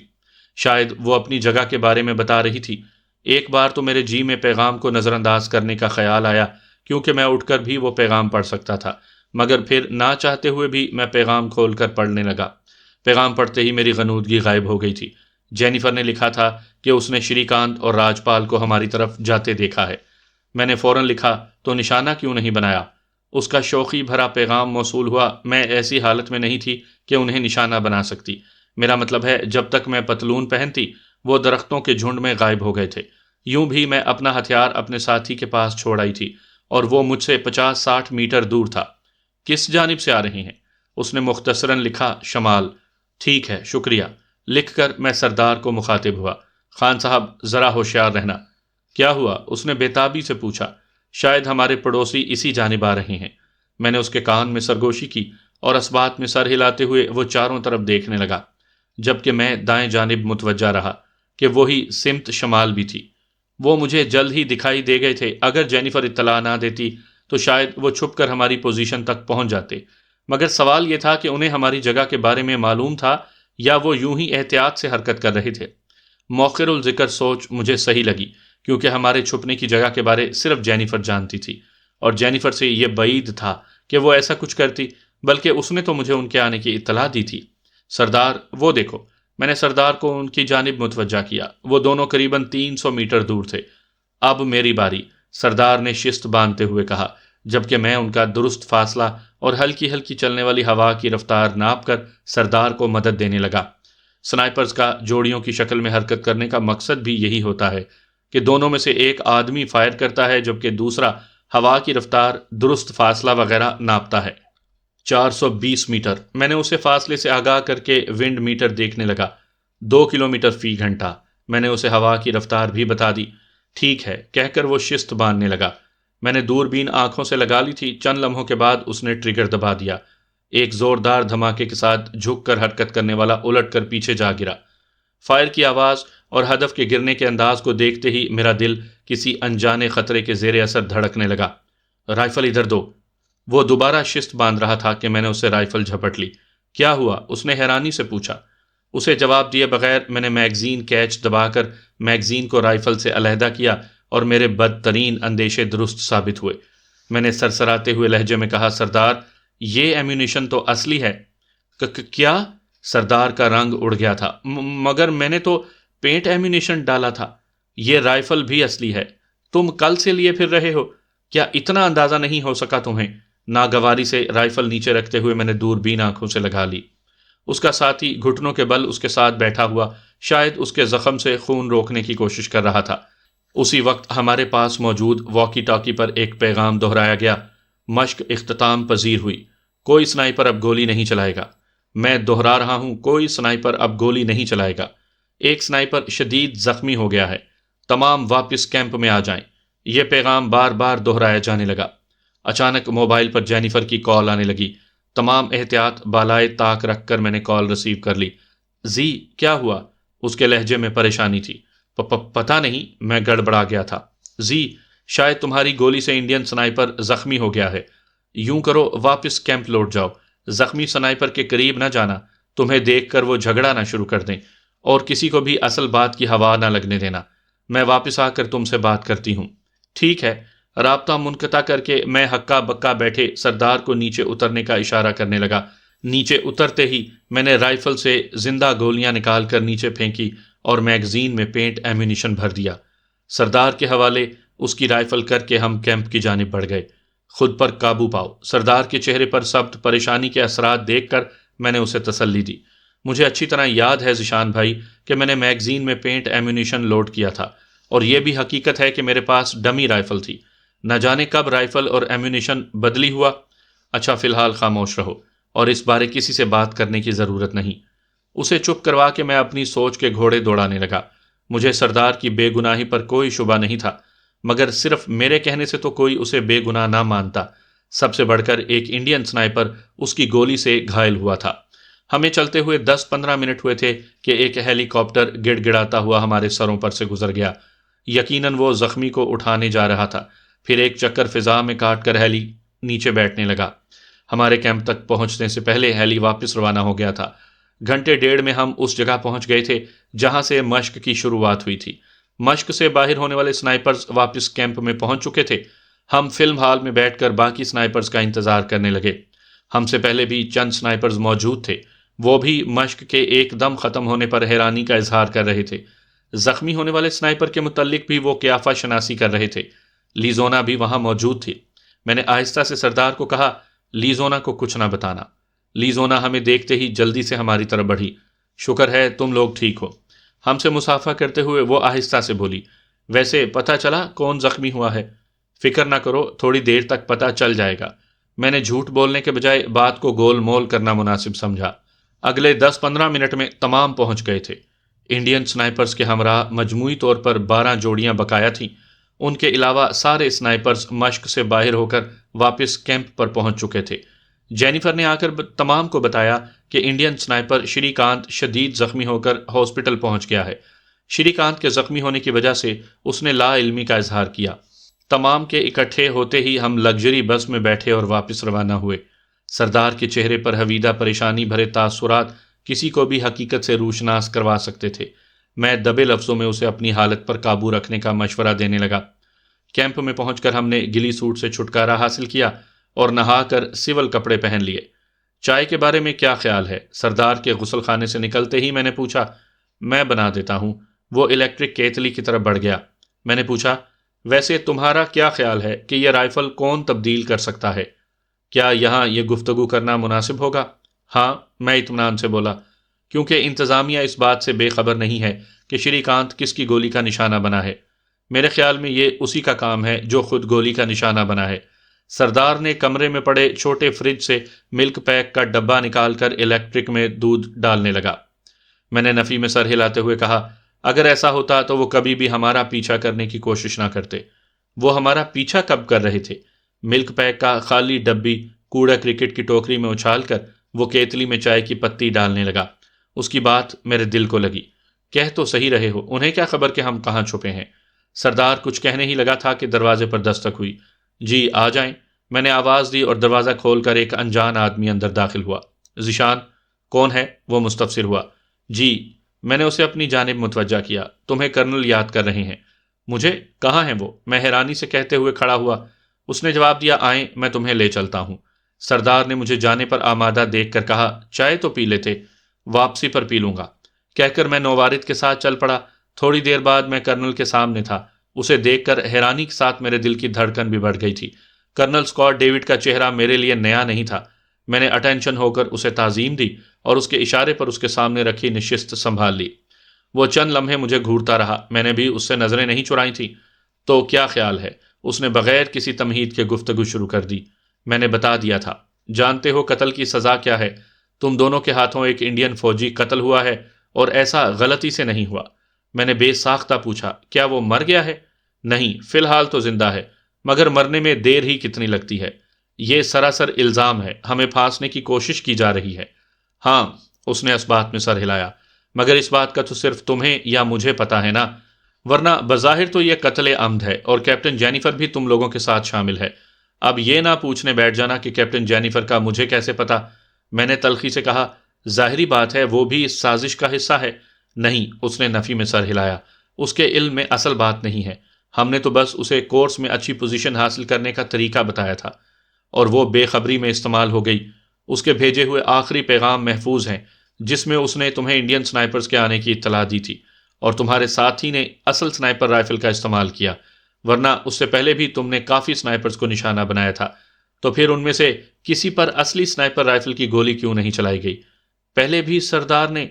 شاید وہ اپنی جگہ کے بارے میں بتا رہی تھی۔ ایک بار تو میرے جی میں پیغام کو نظر انداز کرنے کا خیال آیا، کیونکہ میں اٹھ کر بھی وہ پیغام پڑھ سکتا تھا، مگر پھر نہ چاہتے ہوئے بھی میں پیغام کھول کر پڑھنے لگا۔ پیغام پڑھتے ہی میری غنودگی غائب ہو گئی تھی۔ جینیفر نے لکھا تھا کہ اس نے شری کانت اور راجپال کو ہماری طرف جاتے دیکھا ہے۔ میں نے فوراً لکھا، تو نشانہ کیوں نہیں بنایا؟ اس کا شوخی بھرا پیغام موصول ہوا، میں ایسی حالت میں نہیں تھی کہ انہیں نشانہ بنا سکتی۔ میرا مطلب ہے جب تک میں پتلون پہنتی وہ درختوں کے جھنڈ میں غائب ہو گئے تھے۔ یوں بھی میں اپنا ہتھیار اپنے ساتھی کے پاس چھوڑ آئی تھی، اور وہ مجھ سے 50-60 میٹر دور تھا۔ کس جانب سے آ رہے ہیں؟ اس نے مختصراً لکھا، شمال۔ ٹھیک ہے، شکریہ، لکھ کر میں سردار کو مخاطب ہوا۔ خان صاحب ذرا ہوشیار رہنا۔ کیا ہوا؟ اس نے بےتابی سے پوچھا۔ شاید ہمارے پڑوسی اسی جانب آ رہے ہیں۔ میں نے اس کے کان میں سرگوشی کی اور اس بات میں سر ہلاتے ہوئے وہ چاروں طرف دیکھنے لگا، جبکہ میں دائیں جانب متوجہ رہا کہ وہی سمت شمال بھی تھی۔ وہ مجھے جلد ہی دکھائی دے گئے تھے۔ اگر جینیفر اطلاع نہ دیتی تو شاید وہ چھپ کر ہماری پوزیشن تک پہنچ جاتے، مگر سوال یہ تھا کہ انہیں ہماری جگہ کے بارے میں معلوم تھا یا وہ یوں ہی احتیاط سے حرکت کر رہے تھے۔ مؤخر الذکر سوچ مجھے صحیح لگی، کیونکہ ہمارے چھپنے کی جگہ کے بارے صرف جینیفر جانتی تھی، اور جینیفر سے یہ بعید تھا کہ وہ ایسا کچھ کرتی، بلکہ اس نے تو مجھے ان کے آنے کی اطلاع دی تھی۔ سردار، وہ دیکھو۔ میں نے سردار کو ان کی جانب متوجہ کیا۔ وہ دونوں قریباً 300 میٹر دور تھے۔ اب میری باری، سردار نے شست باندھتے ہوئے کہا، جبکہ میں ان کا درست فاصلہ اور ہلکی ہلکی چلنے والی ہوا کی رفتار ناپ کر سردار کو مدد دینے لگا۔ سنائپرز کا جوڑیوں کی شکل میں حرکت کرنے کا مقصد بھی یہی ہوتا ہے کہ دونوں میں سے ایک آدمی فائر کرتا ہے جبکہ دوسرا ہوا کی رفتار، درست فاصلہ وغیرہ ناپتا ہے۔ 420 میٹر۔ میں نے اسے فاصلے سے آگاہ کر کے ونڈ میٹر دیکھنے لگا۔ 2 کلومیٹر فی گھنٹہ۔ میں نے اسے ہوا کی رفتار بھی بتا دی۔ ٹھیک ہے کہہ کر وہ شست باندھنے لگا۔ میں نے دوربین آنکھوں سے لگا لی تھی۔ چند لمحوں کے بعد اس نے ٹریگر دبا دیا۔ ایک زوردار دھماکے کے ساتھ جھک کر حرکت کرنے والا الٹ کر پیچھے جا گرا۔ فائر کی آواز اور ہدف کے گرنے کے انداز کو دیکھتے ہی میرا دل کسی انجانے خطرے کے زیر اثر دھڑکنے لگا۔ رائفل ادھر دو۔ وہ دوبارہ شست باندھ رہا تھا کہ میں نے اسے رائفل جھپٹ لی۔ کیا ہوا؟ اس نے حیرانی سے پوچھا۔ اسے جواب دیے بغیر میں نے میگزین کیچ دبا کر میگزین کو رائفل سے علیحدہ کیا اور میرے بدترین اندیشے درست ثابت ہوئے۔ میں نے سرسراتے ہوئے لہجے میں کہا، سردار یہ ایمیونیشن تو اصلی ہے۔ کیا؟ سردار کا رنگ اڑ گیا تھا۔ مگر میں نے تو پینٹ ایمیونیشن ڈالا تھا۔ یہ رائفل بھی اصلی ہے، تم کل سے لیے پھر رہے ہو، کیا اتنا اندازہ نہیں ہو سکا تمہیں؟ ناگواری سے رائفل نیچے رکھتے ہوئے میں نے دوربین آنکھوں سے لگا لی۔ اس کا ساتھی گھٹنوں کے بل اس کے ساتھ بیٹھا ہوا شاید اس کے زخم سے خون روکنے کی کوشش کر رہا تھا۔ اسی وقت ہمارے پاس موجود واکی ٹاکی پر ایک پیغام دہرایا گیا۔ مشق اختتام پذیر ہوئی، کوئی سنائپر اب گولی نہیں چلائے گا۔ میں دہرا رہا ہوں، کوئی سنائپر اب گولی نہیں چلائے گا۔ ایک سنائپر شدید زخمی ہو گیا ہے، تمام واپس کیمپ میں آ جائیں۔ یہ پیغام بار بار دہرایا جانے لگا۔ اچانک موبائل پر جینیفر کی کال آنے لگی۔ تمام احتیاط بالائے طاق رکھ کر میں نے کال ریسیو کر لی۔ زی کیا ہوا؟ اس کے لہجے میں پریشانی تھی۔ پتہ نہیں، میں گڑبڑا گیا تھا۔ زی شاید تمہاری گولی سے انڈین سنائپر زخمی ہو گیا ہے۔ یوں کرو، واپس کیمپ لوٹ جاؤ، زخمی سنائپر کے قریب نہ جانا، تمہیں دیکھ کر وہ جھگڑا نہ شروع کر دیں، اور کسی کو بھی اصل بات کی ہوا نہ لگنے دینا۔ میں واپس آ کر تم سے بات کرتی ہوں۔ ٹھیک ہے۔ رابطہ منقطع کر کے میں ہکا بکا بیٹھے سردار کو نیچے اترنے کا اشارہ کرنے لگا۔ نیچے اترتے ہی میں نے رائفل سے زندہ گولیاں نکال کر نیچے پھینکی اور میگزین میں پینٹ ایمونیشن بھر دیا۔ سردار کے حوالے اس کی رائفل کر کے ہم کیمپ کی جانب بڑھ گئے۔ خود پر قابو پاؤ۔ سردار کے چہرے پر سخت پریشانی کے اثرات دیکھ کر میں نے اسے تسلی دی۔ مجھے اچھی طرح یاد ہے ذیشان بھائی کہ میں نے میگزین میں پینٹ ایمونیشن لوڈ کیا تھا، اور یہ بھی حقیقت ہے کہ میرے پاس ڈمی رائفل تھی۔ نہ جانے کب رائفل اور ایمونیشن بدلی ہوا۔ اچھا فی الحال خاموش رہو، اور اس بارے کسی سے بات کرنے کی ضرورت نہیں۔ اسے چپ کروا کے میں اپنی سوچ کے گھوڑے دوڑانے لگا۔ مجھے سردار کی بے گناہی پر کوئی شبہ نہیں تھا، مگر صرف میرے کہنے سے تو کوئی اسے بے گناہ نہ مانتا۔ سب سے بڑھ کر ایک انڈین سنائپر اس کی گولی سے گھائل ہوا تھا۔ ہمیں چلتے ہوئے 10-15 منٹ ہوئے تھے کہ ایک ہیلی کاپٹر گڑ گڑاتا ہوا ہمارے سروں پر سے گزر گیا۔ یقیناً وہ زخمی کو اٹھانے جا رہا تھا۔ پھر ایک چکر فضا میں کاٹ کر ہیلی نیچے بیٹھنے لگا۔ ہمارے کیمپ تک پہنچنے سے پہلے ہیلی واپس روانہ ہو گیا تھا۔ گھنٹے ڈیڑھ میں ہم اس جگہ پہنچ گئے تھے جہاں سے مشق کی شروعات ہوئی تھی۔ مشق سے باہر ہونے والے سنائپرز واپس کیمپ میں پہنچ چکے تھے۔ ہم فلم ہال میں بیٹھ کر باقی سنائپرز کا انتظار کرنے لگے۔ ہم سے پہلے بھی چند سنائپرز موجود تھے، وہ بھی مشق کے ایک دم ختم ہونے پر حیرانی کا اظہار کر رہے تھے۔ زخمی ہونے والے سنائپر کے متعلق بھی وہ قیافہ شناسی کر رہے تھے۔ لیزونا بھی وہاں موجود تھی۔ میں نے آہستہ سے سردار کو کہا، لیزونا کو کچھ نہ بتانا۔ لیزونا ہمیں دیکھتے ہی جلدی سے ہماری طرف بڑھی۔ شکر ہے تم لوگ ٹھیک ہو۔ ہم سے مصافحہ کرتے ہوئے وہ آہستہ سے بولی، ویسے پتہ چلا کون زخمی ہوا ہے؟ فکر نہ کرو، تھوڑی دیر تک پتہ چل جائے گا۔ میں نے جھوٹ بولنے کے بجائے بات کو گول مول کرنا مناسب سمجھا۔ اگلے 10-15 منٹ میں تمام پہنچ گئے تھے۔ انڈین سنائپرز کے ہمراہ مجموعی طور پر 12 جوڑیاں بقایا تھیں۔ ان کے علاوہ سارے سنائپرز مشق سے باہر ہو کر واپس کیمپ پر پہنچ چکے تھے۔ جینیفر نے آ کر تمام کو بتایا کہ انڈین سنائپر شری کانت شدید زخمی ہو کر ہاسپٹل پہنچ گیا ہے۔ شری کانت کے زخمی ہونے کی وجہ سے اس نے لا علمی کا اظہار کیا۔ تمام کے اکٹھے ہوتے ہی ہم لگژری بس میں بیٹھے اور واپس روانہ ہوئے۔ سردار کے چہرے پر حویدہ پریشانی بھرے تاثرات کسی کو بھی حقیقت سے روشناس کروا سکتے تھے۔ میں دبے لفظوں میں اسے اپنی حالت پر قابو رکھنے کا مشورہ دینے لگا۔ کیمپ میں پہنچ کر ہم نے گلی سوٹ سے چھٹکارا حاصل کیا اور نہا کر سول کپڑے پہن لیے۔ چائے کے بارے میں کیا خیال ہے؟ سردار کے غسل خانے سے نکلتے ہی میں نے پوچھا۔ میں بنا دیتا ہوں۔ وہ الیکٹرک کیتلی کی طرف بڑھ گیا۔ میں نے پوچھا، ویسے تمہارا کیا خیال ہے کہ یہ رائفل کون تبدیل کر سکتا ہے؟ کیا یہاں یہ گفتگو کرنا مناسب ہوگا؟ ہاں، میں اطمینان سے بولا، کیونکہ انتظامیہ اس بات سے بے خبر نہیں ہے کہ شری کانت کس کی گولی کا نشانہ بنا ہے۔ میرے خیال میں یہ اسی کا کام ہے جو خود گولی کا نشانہ بنا ہے۔ سردار نے کمرے میں پڑے چھوٹے فریج سے ملک پیک کا ڈبہ نکال کر الیکٹرک میں دودھ ڈالنے لگا۔ میں نے نفی میں سر ہلاتے ہوئے کہا، اگر ایسا ہوتا تو وہ کبھی بھی ہمارا پیچھا کرنے کی کوشش نہ کرتے۔ وہ ہمارا پیچھا کب کر رہے تھے؟ ملک پیک کا خالی ڈبی کوڑا کرکٹ کی ٹوکری میں اچھال کر وہ کیتلی میں چائے کی پتی ڈالنے لگا۔ اس کی بات میرے دل کو لگی۔ کہہ تو صحیح رہے ہو، انہیں کیا خبر کہ ہم کہاں چھپے ہیں؟ سردار کچھ کہنے ہی لگا تھا کہ دروازے پر دستک ہوئی۔ جی آ جائیں، میں نے آواز دی اور دروازہ کھول کر ایک انجان آدمی اندر داخل ہوا۔ ذیشان، کون ہے؟ وہ مستفسر ہوا۔ جی، میں نے اسے اپنی جانب متوجہ کیا۔ تمہیں کرنل یاد کر رہے ہیں؟ مجھے؟ کہاں ہیں وہ؟ میں حیرانی سے کہتے ہوئے کھڑا ہوا۔ اس نے جواب دیا، آئیں میں تمہیں لے چلتا ہوں۔ سردار نے مجھے جانے پر آمادہ دیکھ کر کہا، چائے تو پی لیتے، واپسی پر پی لوں گا، کہہ کر میں نووارد کے ساتھ چل پڑا۔ تھوڑی دیر بعد میں کرنل کے سامنے تھا۔ اسے دیکھ کر حیرانی کے ساتھ میرے دل کی دھڑکن بھی بڑھ گئی تھی۔ کرنل اسکاٹ ڈیوڈ کا چہرہ میرے لیے نیا نہیں تھا۔ میں نے اٹینشن ہو کر اسے تعظیم دی اور اس کے اشارے پر اس کے سامنے رکھی نشست سنبھال لی۔ وہ چند لمحے مجھے گھورتا رہا، میں نے بھی اس سے نظریں نہیں چرائی تھیں۔ تو کیا خیال ہے؟ اس نے بغیر کسی تمہید کے گفتگو شروع کر دی۔ میں نے بتا دیا تھا۔ جانتے ہو قتل کی سزا کیا ہے؟ تم دونوں کے ہاتھوں ایک انڈین فوجی قتل ہوا ہے، اور ایسا غلطی سے نہیں ہوا۔ میں نے بے ساختہ پوچھا، کیا وہ مر گیا ہے؟ نہیں، فی الحال تو زندہ ہے، مگر مرنے میں دیر ہی کتنی لگتی ہے۔ یہ سراسر الزام ہے، ہمیں پھانسنے کی کوشش کی جا رہی ہے۔ ہاں، اس نے اس بات میں سر ہلایا، مگر اس بات کا تو صرف تمہیں یا مجھے پتا ہے نا، ورنہ بظاہر تو یہ قتل عمد ہے اور کیپٹن جینیفر بھی تم لوگوں کے ساتھ شامل ہے۔ اب یہ نہ پوچھنے بیٹھ جانا کہ کیپٹن جینیفر کا مجھے کیسے پتا۔ میں نے تلخی سے کہا، ظاہری بات ہے وہ بھی اس سازش کا حصہ ہے۔ نہیں، اس نے نفی میں سر ہلایا، اس کے علم میں اصل بات نہیں ہے۔ ہم نے تو بس اسے کورس میں اچھی پوزیشن حاصل کرنے کا طریقہ بتایا تھا، اور وہ بے خبری میں استعمال ہو گئی۔ اس کے بھیجے ہوئے آخری پیغام محفوظ ہیں، جس میں اس نے تمہیں انڈین سنائپرز کے آنے کی اطلاع دی تھی، اور تمہارے ساتھی نے اصل سنائپر رائفل کا استعمال کیا، ورنہ اس سے پہلے بھی تم نے کافی سنائپرز کو نشانہ بنایا تھا۔ تو پھر ان میں سے کسی پر اصلی سنائپر رائفل کی گولی کیوں نہیں چلائی گئی؟ پہلے بھی سردار نے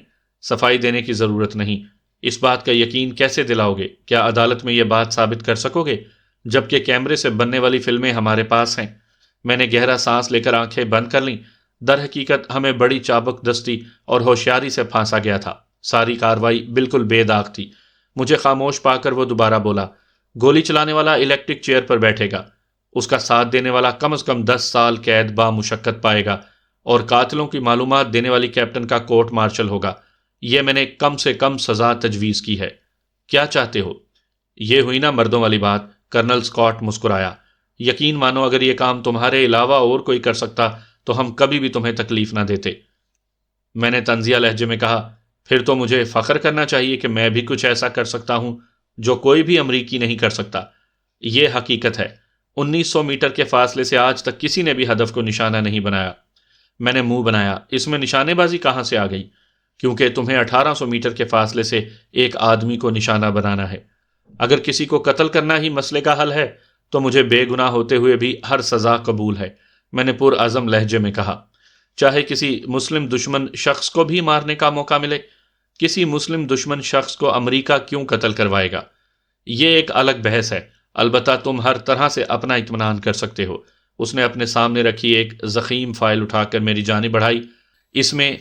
صفائی دینے کی ضرورت نہیں۔ اس بات کا یقین کیسے دلاؤ گے؟ کیا عدالت میں یہ بات ثابت کر سکو گے، جبکہ کیمرے سے بننے والی فلمیں ہمارے پاس ہیں؟ میں نے گہرا سانس لے کر آنکھیں بند کر لیں۔ در حقیقت ہمیں بڑی چابک دستی اور ہوشیاری سے پھانسا گیا تھا۔ ساری کاروائی بالکل بے داغ تھی۔ مجھے خاموش پا کر وہ دوبارہ بولا، گولی چلانے والا الیکٹرک چیئر پر بیٹھے گا، اس کا ساتھ دینے والا کم از کم 10 سال قید با مشقت پائے گا، اور قاتلوں کی معلومات دینے والی کیپٹن کا کورٹ مارشل ہوگا۔ یہ میں نے کم سے کم سزا تجویز کی ہے۔ کیا چاہتے ہو؟ یہ ہوئی نا مردوں والی بات۔ کرنل اسکاٹ مسکرایا۔ یقین مانو اگر یہ کام تمہارے علاوہ اور کوئی کر سکتا تو ہم کبھی بھی تمہیں تکلیف نہ دیتے۔ میں نے طنزیہ لہجے میں کہا، پھر تو مجھے فخر کرنا چاہیے کہ میں بھی کچھ ایسا کر سکتا ہوں جو کوئی بھی امریکی نہیں کر سکتا۔ یہ حقیقت ہے، 1900 میٹر کے فاصلے سے آج تک کسی نے بھی ہدف کو نشانہ نہیں بنایا۔ میں نے منہ بنایا، اس میں نشانے بازی کہاں سے آ گئی؟ کیونکہ تمہیں 1800 میٹر کے فاصلے سے ایک آدمی کو نشانہ بنانا ہے۔ اگر کسی کو قتل کرنا ہی مسئلے کا حل ہے تو مجھے بے گناہ ہوتے ہوئے بھی ہر سزا قبول ہے، میں نے پرعزم لہجے میں کہا، چاہے کسی مسلم دشمن شخص کو بھی مارنے کا موقع ملے۔ کسی مسلم دشمن شخص کو امریکہ کیوں قتل کروائے گا؟ یہ ایک الگ بحث ہے، البتہ تم ہر طرح سے اپنا اطمینان کر سکتے ہو۔ اس نے اپنے سامنے رکھی ایک ضخیم فائل اٹھا کر میری جانب بڑھائی۔ اس میں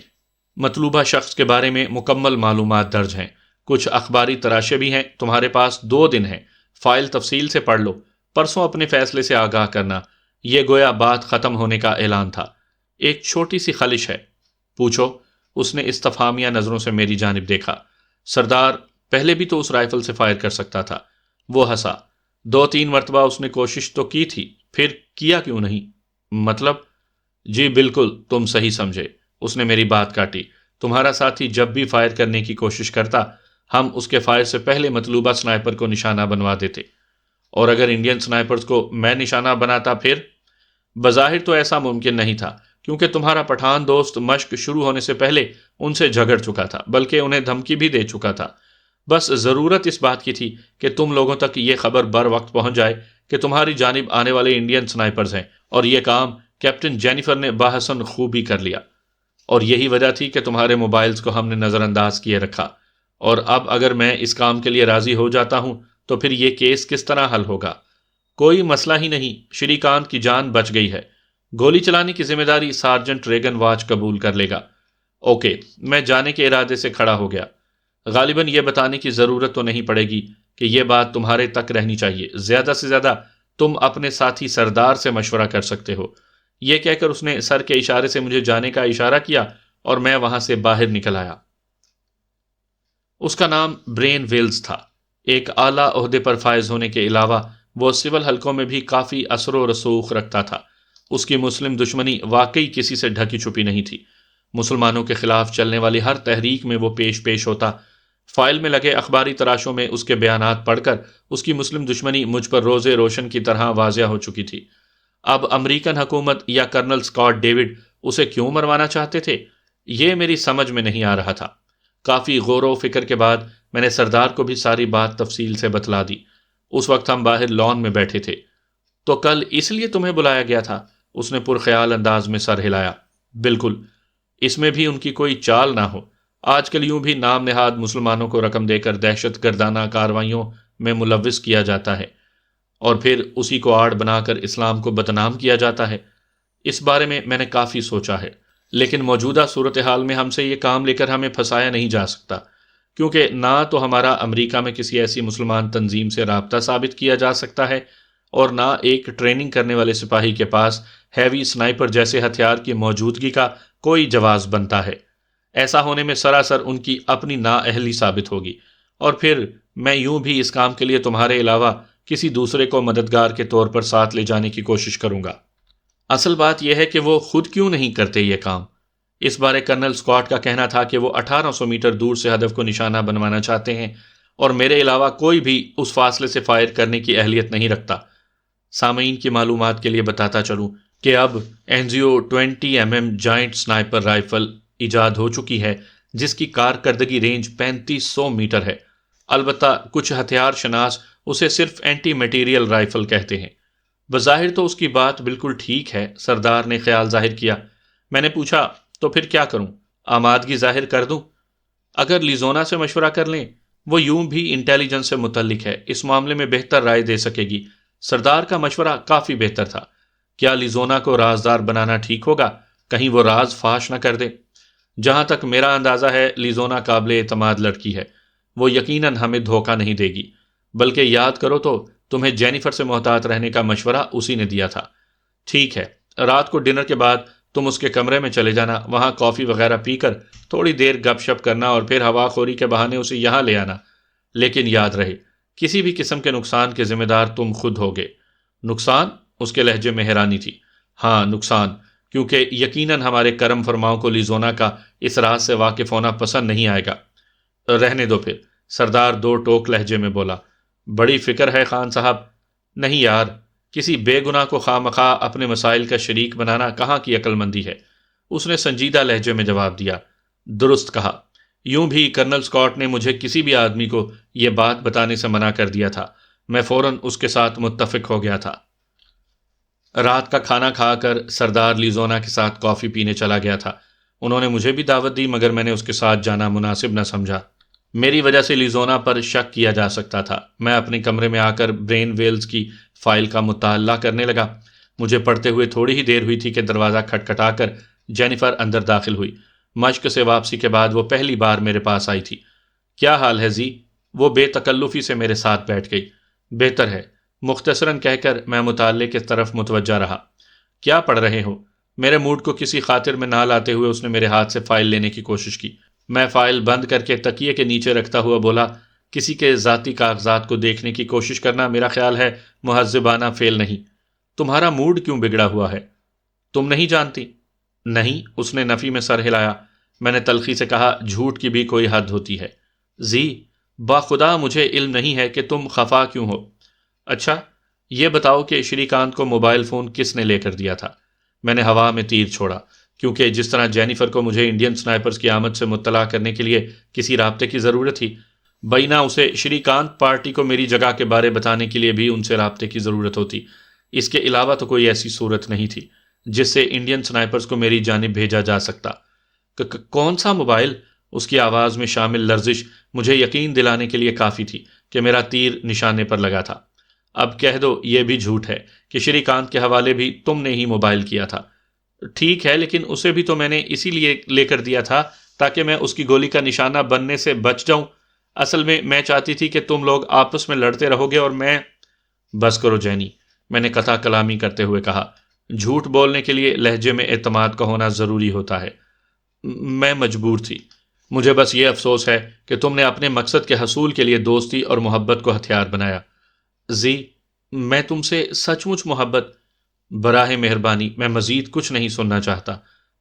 مطلوبہ شخص کے بارے میں مکمل معلومات درج ہیں، کچھ اخباری تراشے بھی ہیں۔ تمہارے پاس 2 دن ہیں، فائل تفصیل سے پڑھ لو، پرسوں اپنے فیصلے سے آگاہ کرنا۔ یہ گویا بات ختم ہونے کا اعلان تھا۔ ایک چھوٹی سی خلش ہے۔ پوچھو، اس نے استفہامیہ نظروں سے میری جانب دیکھا۔ سردار پہلے بھی تو اس رائفل سے فائر کر سکتا تھا۔ وہ ہنسا۔ 2-3 مرتبہ اس نے کوشش تو کی تھی، پھر کیا کیوں نہیں؟ مطلب؟ جی بالکل، تم صحیح سمجھے۔ اس نے میری بات کاٹی۔ تمہارا ساتھی جب بھی فائر کرنے کی کوشش کرتا، ہم اس کے فائر سے پہلے مطلوبہ سنائپر کو نشانہ بنوا دیتے، اور اگر انڈین سنائپرز کو میں نشانہ بناتا پھر؟ بظاہر تو ایسا ممکن نہیں تھا، کیونکہ تمہارا پٹھان دوست مشق شروع ہونے سے پہلے ان سے جھگڑ چکا تھا، بلکہ انہیں دھمکی بھی دے چکا تھا۔ بس ضرورت اس بات کی تھی کہ تم لوگوں تک یہ خبر بر وقت پہنچ جائے کہ تمہاری جانب آنے والے انڈین سنائپرز ہیں، اور یہ کام کیپٹن جینیفر نے بحسن خوبی کر لیا، اور یہی وجہ تھی کہ تمہارے موبائلز کو ہم نے نظر انداز کیے رکھا۔ اور اب اگر میں اس کام کے لیے راضی ہو جاتا ہوں تو پھر یہ کیس کس طرح حل ہوگا؟ کوئی مسئلہ ہی نہیں، شری کانت کی جان بچ گئی ہے۔ گولی چلانے کی ذمہ داری سارجنٹ ریگن واچ قبول کر لے گا۔ اوکے، میں جانے کے ارادے سے کھڑا ہو گیا۔ غالباً یہ بتانے کی ضرورت تو نہیں پڑے گی کہ یہ بات تمہارے تک رہنی چاہیے۔ زیادہ سے زیادہ تم اپنے ساتھی سردار سے مشورہ کر سکتے ہو۔ یہ کہہ کر اس نے سر کے اشارے سے مجھے جانے کا اشارہ کیا اور میں وہاں سے باہر نکل آیا۔ اس کا نام برین ویلز تھا۔ ایک اعلیٰ عہدے پر فائز ہونے کے علاوہ وہ سول حلقوں میں بھی کافی اثر و رسوخ رکھتا تھا۔ اس کی مسلم دشمنی واقعی کسی سے ڈھکی چھپی نہیں تھی۔ مسلمانوں کے خلاف چلنے والی ہر تحریک میں وہ پیش ہوتا۔ فائل میں لگے اخباری تراشوں میں اس کے بیانات پڑھ کر اس کی مسلم دشمنی مجھ پر روزے روشن کی طرح واضح ہو چکی تھی۔ اب امریکن حکومت یا کرنل اسکاٹ ڈیوڈ اسے کیوں مروانا چاہتے تھے، یہ میری سمجھ میں نہیں آ رہا تھا۔ کافی غور و فکر کے بعد میں نے سردار کو بھی ساری بات تفصیل سے بتلا دی۔ اس وقت ہم باہر لان میں بیٹھے تھے۔ تو کل اس لیے تمہیں بلایا گیا تھا؟ اس نے پرخیال انداز میں سر ہلایا۔ بالکل، اس میں بھی ان کی کوئی چال نہ ہو۔ آج کل یوں بھی نام نہاد مسلمانوں کو رقم دے کر دہشت گردانہ کارروائیوں میں ملوث کیا جاتا ہے اور پھر اسی کو آڑ بنا کر اسلام کو بدنام کیا جاتا ہے۔ اس بارے میں نے کافی سوچا ہے، لیکن موجودہ صورتحال میں ہم سے یہ کام لے کر ہمیں پھنسایا نہیں جا سکتا، کیونکہ نہ تو ہمارا امریکہ میں کسی ایسی مسلمان تنظیم سے رابطہ ثابت کیا جا سکتا ہے اور نہ ایک ٹریننگ کرنے والے سپاہی کے پاس ہیوی سنائپر جیسے ہتھیار کی موجودگی کا کوئی جواز بنتا ہے۔ ایسا ہونے میں سراسر ان کی اپنی نااہلی ثابت ہوگی، اور پھر میں یوں بھی اس کام کے لیے تمہارے علاوہ کسی دوسرے کو مددگار کے طور پر ساتھ لے جانے کی کوشش کروں گا۔ اصل بات یہ ہے کہ وہ خود کیوں نہیں کرتے یہ کام۔ اس بارے کرنل اسکاٹ کا کہنا تھا کہ وہ 1800 میٹر دور سے ہدف کو نشانہ بنوانا چاہتے ہیں اور میرے علاوہ کوئی بھی اس فاصلے سے فائر کرنے کی اہلیت نہیں رکھتا۔ سامعین کی معلومات کے لیے بتاتا چلوں کہ اب NZO 20 mm giant sniper rifle ایجاد ہو چکی ہے، جس کی کارکردگی رینج 3500 میٹر ہے۔ البتہ کچھ ہتھیار شناس اسے صرف اینٹی میٹیریل رائفل کہتے ہیں۔ بظاہر تو اس کی بات بالکل ٹھیک ہے، سردار نے خیال ظاہر کیا۔ میں نے پوچھا، تو پھر کیا کروں؟ آمادگی ظاہر کر دوں؟ اگر لیزونا سے مشورہ کر لیں، وہ یوں بھی انٹیلیجنس سے متعلق ہے، اس معاملے میں بہتر رائے دے سکے گی۔ سردار کا مشورہ کافی بہتر تھا۔ کیا لیزونا کو رازدار بنانا ٹھیک ہوگا؟ کہیں وہ راز فاش نہ کر دے؟ جہاں تک میرا اندازہ ہے، لیزونا قابل اعتماد لڑکی ہے، وہ یقیناً ہمیں دھوکہ نہیں دے گی۔ بلکہ یاد کرو تو تمہیں جینیفر سے محتاط رہنے کا مشورہ اسی نے دیا تھا۔ ٹھیک ہے، رات کو ڈنر کے بعد تم اس کے کمرے میں چلے جانا، وہاں کافی وغیرہ پی کر تھوڑی دیر گپ شپ کرنا اور پھر ہوا خوری کے بہانے اسے یہاں لے آنا۔ لیکن یاد رہے، کسی بھی قسم کے نقصان کے ذمہ دار تم خود ہوگے۔ نقصان؟ اس کے لہجے میں حیرانی تھی۔ ہاں، نقصان، کیونکہ یقیناً ہمارے کرم فرماؤں کو لیزونا کا اس راز سے واقف ہونا پسند نہیں آئے گا۔ رہنے دو پھر، سردار دو ٹوک لہجے میں بولا۔ بڑی فکر ہے خان صاحب۔ نہیں یار، کسی بے گناہ کو خواہ مخواہ اپنے مسائل کا شریک بنانا کہاں کی عقل مندی ہے، اس نے سنجیدہ لہجے میں جواب دیا۔ درست کہا۔ یوں بھی کرنل اسکاٹ نے مجھے کسی بھی آدمی کو یہ بات بتانے سے منع کر دیا تھا۔ میں فوراً اس کے ساتھ متفق ہو گیا تھا۔ رات کا کھانا کھا کر سردار لیزونا کے ساتھ کافی پینے چلا گیا تھا۔ انہوں نے مجھے بھی دعوت دی، مگر میں نے اس کے ساتھ جانا مناسب نہ سمجھا۔ میری وجہ سے لیزونا پر شک کیا جا سکتا تھا۔ میں اپنے کمرے میں آ کر برین ویلز کی فائل کا مطالعہ کرنے لگا۔ مجھے پڑھتے ہوئے تھوڑی ہی دیر ہوئی تھی کہ دروازہ کھٹکھٹا کر جینیفر اندر داخل ہوئی۔ مشق سے واپسی کے بعد وہ پہلی بار میرے پاس آئی تھی۔ کیا حال ہے زی؟ وہ بے تکلفی سے میرے ساتھ بیٹھ گئی۔ بہتر ہے، مختصراً کہہ کر میں مطالعے کی طرف متوجہ رہا۔ کیا پڑھ رہے ہو؟ میرے موڈ کو کسی خاطر میں نہ لاتے ہوئے اس نے میرے ہاتھ سے فائل لینے کی کوشش کی۔ میں فائل بند کر کے تکیے کے نیچے رکھتا ہوا بولا، کسی کے ذاتی کاغذات کو دیکھنے کی کوشش کرنا میرا خیال ہے مہذبانہ فعل نہیں۔ تمہارا موڈ کیوں بگڑا ہوا ہے؟ تم نہیں جانتی؟ نہیں، اس نے نفی میں سر ہلایا۔ میں نے تلخی سے کہا، جھوٹ کی بھی کوئی حد ہوتی ہے زی، باخدا مجھے علم نہیں ہے کہ تم خفا کیوں ہو۔ اچھا، یہ بتاؤ کہ شری کانت کو موبائل فون کس نے لے کر دیا تھا؟ میں نے ہوا میں تیر چھوڑا، کیونکہ جس طرح جینیفر کو مجھے انڈین سنائپرز کی آمد سے مطلع کرنے کے لیے کسی رابطے کی ضرورت تھی، بینا اسے شری کانت پارٹی کو میری جگہ کے بارے بتانے کے لیے بھی ان سے رابطے کی ضرورت ہوتی۔ اس کے علاوہ تو کوئی ایسی صورت نہیں تھی جس سے انڈین سنائپرز کو میری جانب بھیجا جا سکتا۔ کون سا موبائل؟ اس کی آواز میں شامل لرزش مجھے یقین دلانے کے لیے کافی تھی کہ میرا تیر نشانے پر لگا تھا۔ اب کہہ دو یہ بھی جھوٹ ہے کہ شری کانت کے حوالے بھی تم نے ہی موبائل کیا تھا۔ ٹھیک ہے، لیکن اسے بھی تو میں نے اسی لیے لے کر دیا تھا تاکہ میں اس کی گولی کا نشانہ بننے سے بچ جاؤں۔ اصل میں چاہتی تھی کہ تم لوگ آپس میں لڑتے رہو گے اور میں… بس کرو جینی، میں نے قطع کلامی کرتے ہوئے کہا۔ جھوٹ بولنے کے لیے لہجے میں اعتماد کا ہونا ضروری ہوتا ہے۔ میں مجبور تھی۔ مجھے بس یہ افسوس ہے کہ تم نے اپنے مقصد کے حصول کے لیے دوستی اور محبت کو ہتھیار بنایا۔ زی، میں تم سے سچ مچ محبت۔ براہ مہربانی میں مزید کچھ نہیں سننا چاہتا،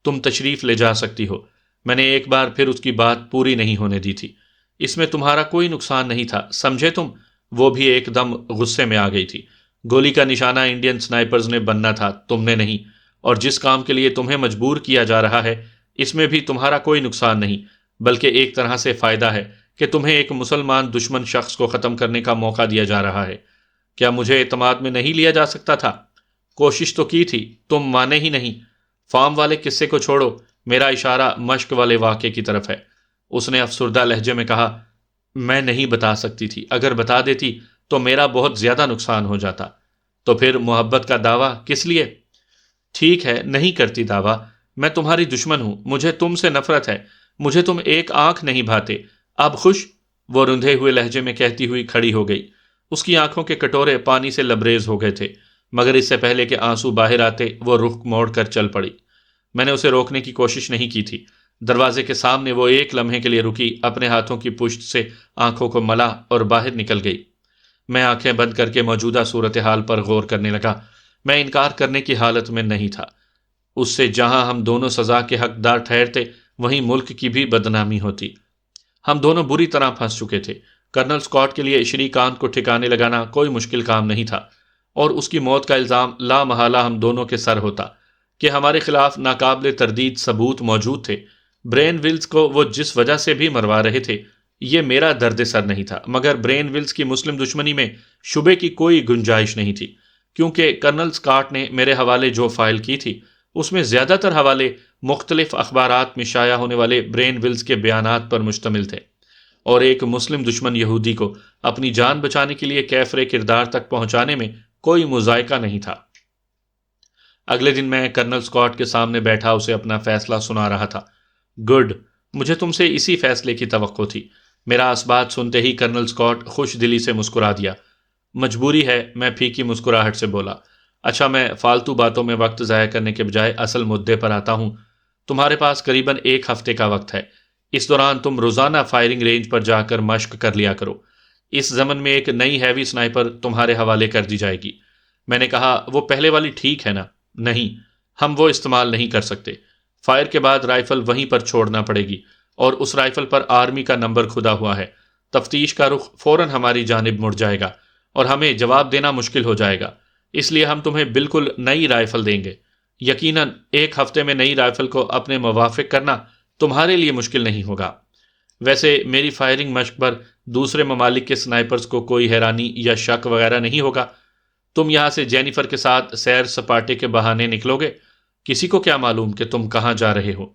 تم تشریف لے جا سکتی ہو۔ میں نے ایک بار پھر اس کی بات پوری نہیں ہونے دی تھی۔ اس میں تمہارا کوئی نقصان نہیں تھا، سمجھے تم؟ وہ بھی ایک دم غصے میں آ گئی تھی۔ گولی کا نشانہ انڈین سنائپرز نے بننا تھا، تم نے نہیں، اور جس کام کے لیے تمہیں مجبور کیا جا رہا ہے اس میں بھی تمہارا کوئی نقصان نہیں، بلکہ ایک طرح سے فائدہ ہے کہ تمہیں ایک مسلمان دشمن شخص کو ختم کرنے کا موقع دیا جا رہا ہے۔ کیا مجھے اعتماد میں نہیں لیا جا سکتا تھا؟ کوشش تو کی تھی، تم مانے ہی نہیں۔ فارم والے قصے کو چھوڑو، میرا اشارہ مشق والے واقعے کی طرف ہے۔ اس نے افسردہ لہجے میں کہا، میں نہیں بتا سکتی تھی، اگر بتا دیتی تو میرا بہت زیادہ نقصان ہو جاتا۔ تو پھر محبت کا دعویٰ کس لیے؟ ٹھیک ہے، نہیں کرتی دعویٰ، میں تمہاری دشمن ہوں، مجھے تم سے نفرت ہے، مجھے تم ایک آنکھ نہیں بھاتے۔ اب خوش؟ وہ رندھے ہوئے لہجے میں کہتی ہوئی کھڑی ہو گئی۔ اس کی آنکھوں کے کٹورے پانی سے لبریز ہو گئے تھے، مگر اس سے پہلے کہ آنسو باہر آتے وہ رخ موڑ کر چل پڑی۔ میں نے اسے روکنے کی کوشش نہیں کی تھی۔ دروازے کے سامنے وہ ایک لمحے کے لیے رکی، اپنے ہاتھوں کی پشت سے آنکھوں کو ملا اور باہر نکل گئی۔ میں آنکھیں بند کر کے موجودہ صورتحال پر غور کرنے لگا۔ میں انکار کرنے کی حالت میں نہیں تھا۔ اس سے جہاں ہم دونوں سزا کے حقدار ٹھہرتے وہیں ملک کی بھی بدنامی ہوتی۔ ہم دونوں بری طرح پھنس چکے تھے۔ کرنل اسکاٹ کے لیے شری کانت کو ٹھکانے لگانا کوئی مشکل کام نہیں تھا، اور اس کی موت کا الزام لا محالہ ہم دونوں کے سر ہوتا کہ ہمارے خلاف ناقابل تردید ثبوت موجود تھے۔ برین ولز کو وہ جس وجہ سے بھی مروا رہے تھے یہ میرا درد سر نہیں تھا، مگر برین ولز کی مسلم دشمنی میں شبے کی کوئی گنجائش نہیں تھی، کیونکہ کرنل اسکاٹ نے میرے حوالے جو فائل کی تھی اس میں زیادہ تر حوالے مختلف اخبارات میں شائع ہونے والے برین ولز کے بیانات پر مشتمل تھے، اور ایک مسلم دشمن یہودی کو اپنی جان بچانے کے لیے کیفر کردار تک پہنچانے میں کوئی مذائقہ نہیں تھا۔ اگلے دن میں کرنل اسکاٹ کے سامنے بیٹھا اسے اپنا فیصلہ سنا رہا تھا۔ گڈ، مجھے تم سے اسی فیصلے کی توقع تھی۔ میرا اسبات سنتے ہی کرنل اسکاٹ خوش دلی سے مسکرا دیا۔ مجبوری ہے، میں پھیکی مسکراہٹ سے بولا۔ اچھا، میں فالتو باتوں میں وقت ضائع کرنے کے بجائے اصل مدعے پر آتا ہوں۔ تمہارے پاس قریباً ایک ہفتے کا وقت ہے، اس دوران تم روزانہ فائرنگ رینج پر جا کر مشق کر لیا کرو۔ اس ضمن میں ایک نئی ہیوی سنائپر تمہارے حوالے کر دی جائے گی۔ میں نے کہا، وہ پہلے والی ٹھیک ہے نا؟ نہیں، ہم وہ استعمال نہیں کر سکتے۔ فائر کے بعد رائفل وہیں پر چھوڑنا پڑے گی، اور اس رائفل پر آرمی کا نمبر کھدا ہوا ہے۔ تفتیش کا رخ فوراً ہماری جانب مڑ جائے گا اور ہمیں جواب دینا مشکل ہو جائے گا، اس لیے ہم تمہیں بالکل نئی رائفل دیں گے۔ یقیناً ایک ہفتے میں نئی رائفل کو اپنے موافق کرنا تمہارے لیے مشکل نہیں ہوگا۔ ویسے میری فائرنگ مشق پر دوسرے ممالک کے سنائپرز کو کوئی حیرانی یا شک وغیرہ نہیں ہوگا؟ تم یہاں سے جینیفر کے ساتھ سیر سپاٹے کے بہانے نکلو گے، کسی کو کیا معلوم کہ تم کہاں جا رہے ہو؟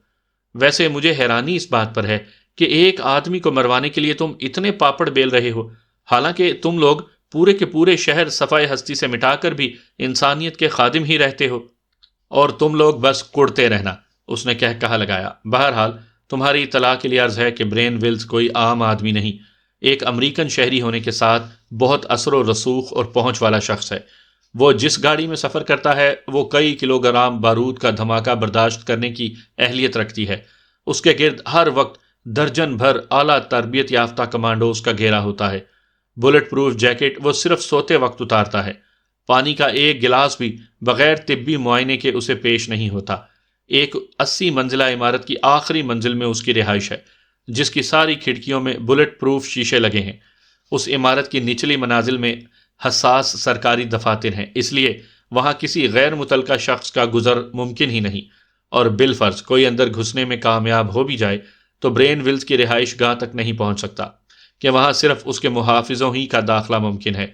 ویسے مجھے حیرانی اس بات پر ہے کہ ایک آدمی کو مروانے کے لیے تم اتنے پاپڑ بیل رہے ہو، حالانکہ تم لوگ پورے کے پورے شہر صفائے ہستی سے مٹا کر بھی انسانیت کے خادم ہی رہتے ہو، اور تم لوگ بس کڑتے رہنا۔ اس نے کہا لگایا، بہرحال تمہاری اطلاع کے لیے عرض ہے کہ برین ولز کوئی عام آدمی نہیں، ایک امریکن شہری ہونے کے ساتھ بہت اثر و رسوخ اور پہنچ والا شخص ہے۔ وہ جس گاڑی میں سفر کرتا ہے وہ کئی کلوگرام بارود کا دھماکہ برداشت کرنے کی اہلیت رکھتی ہے۔ اس کے گرد ہر وقت درجن بھر اعلیٰ تربیت یافتہ کمانڈوز کا گھیرا ہوتا ہے۔ بلٹ پروف جیکٹ وہ صرف سوتے وقت اتارتا ہے۔ پانی کا ایک گلاس بھی بغیر طبی معائنے کے اسے پیش نہیں ہوتا۔ ایک 80 منزلہ عمارت کی آخری منزل میں اس کی رہائش ہے، جس کی ساری کھڑکیوں میں بلٹ پروف شیشے لگے ہیں۔ اس عمارت کی نچلی منازل میں حساس سرکاری دفاتر ہیں، اس لیے وہاں کسی غیر متعلقہ شخص کا گزر ممکن ہی نہیں، اور بالفرض کوئی اندر گھسنے میں کامیاب ہو بھی جائے تو برین ولز کی رہائش گاہ تک نہیں پہنچ سکتا، کہ وہاں صرف اس کے محافظوں ہی کا داخلہ ممکن ہے۔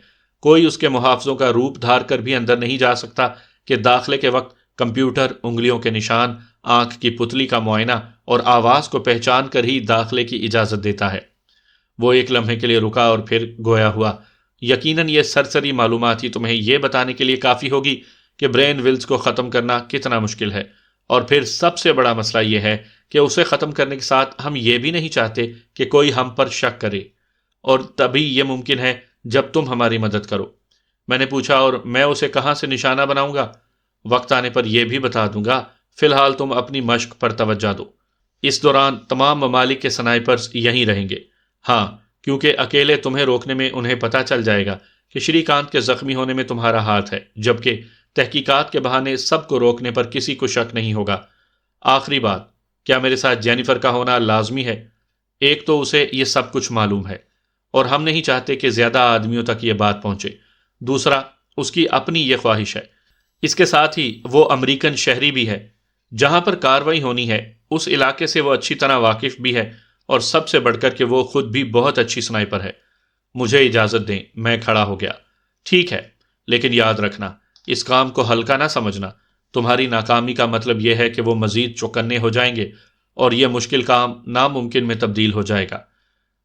کوئی اس کے محافظوں کا روپ دھار کر بھی اندر نہیں جا سکتا کہ داخلے کے وقت کمپیوٹر انگلیوں کے نشان، آنکھ کی پتلی کا معائنہ اور آواز کو پہچان کر ہی داخلے کی اجازت دیتا ہے۔ وہ ایک لمحے کے لیے رکا اور پھر گویا ہوا، یقیناً یہ سرسری معلومات ہی تمہیں یہ بتانے کے لیے کافی ہوگی کہ برین ولز کو ختم کرنا کتنا مشکل ہے، اور پھر سب سے بڑا مسئلہ یہ ہے کہ اسے ختم کرنے کے ساتھ ہم یہ بھی نہیں چاہتے کہ کوئی ہم پر شک کرے، اور تبھی یہ ممکن ہے جب تم ہماری مدد کرو۔ میں نے پوچھا، اور میں اسے کہاں سے نشانہ بناؤں گا؟ وقت آنے پر یہ بھی بتا دوں گا، فی الحال تم اپنی مشق پر توجہ دو۔ اس دوران تمام ممالک کے سنائپرز یہیں رہیں گے۔ ہاں، کیونکہ اکیلے تمہیں روکنے میں انہیں پتہ چل جائے گا کہ شری کانت کے زخمی ہونے میں تمہارا ہاتھ ہے، جبکہ تحقیقات کے بہانے سب کو روکنے پر کسی کو شک نہیں ہوگا۔ آخری بات، کیا میرے ساتھ جینیفر کا ہونا لازمی ہے؟ ایک تو اسے یہ سب کچھ معلوم ہے اور ہم نہیں چاہتے کہ زیادہ آدمیوں تک یہ بات پہنچے۔ دوسرا، اس کی اپنی یہ خواہش ہے۔ اس کے ساتھ ہی وہ امریکن شہری بھی ہے۔ جہاں پر کارروائی ہونی ہے اس علاقے سے وہ اچھی طرح واقف بھی ہے، اور سب سے بڑھ کر کہ وہ خود بھی بہت اچھی سنائپر ہے۔ مجھے اجازت دیں، میں کھڑا ہو گیا۔ ٹھیک ہے، لیکن یاد رکھنا، اس کام کو ہلکا نہ سمجھنا۔ تمہاری ناکامی کا مطلب یہ ہے کہ وہ مزید چوکنے ہو جائیں گے اور یہ مشکل کام ناممکن میں تبدیل ہو جائے گا۔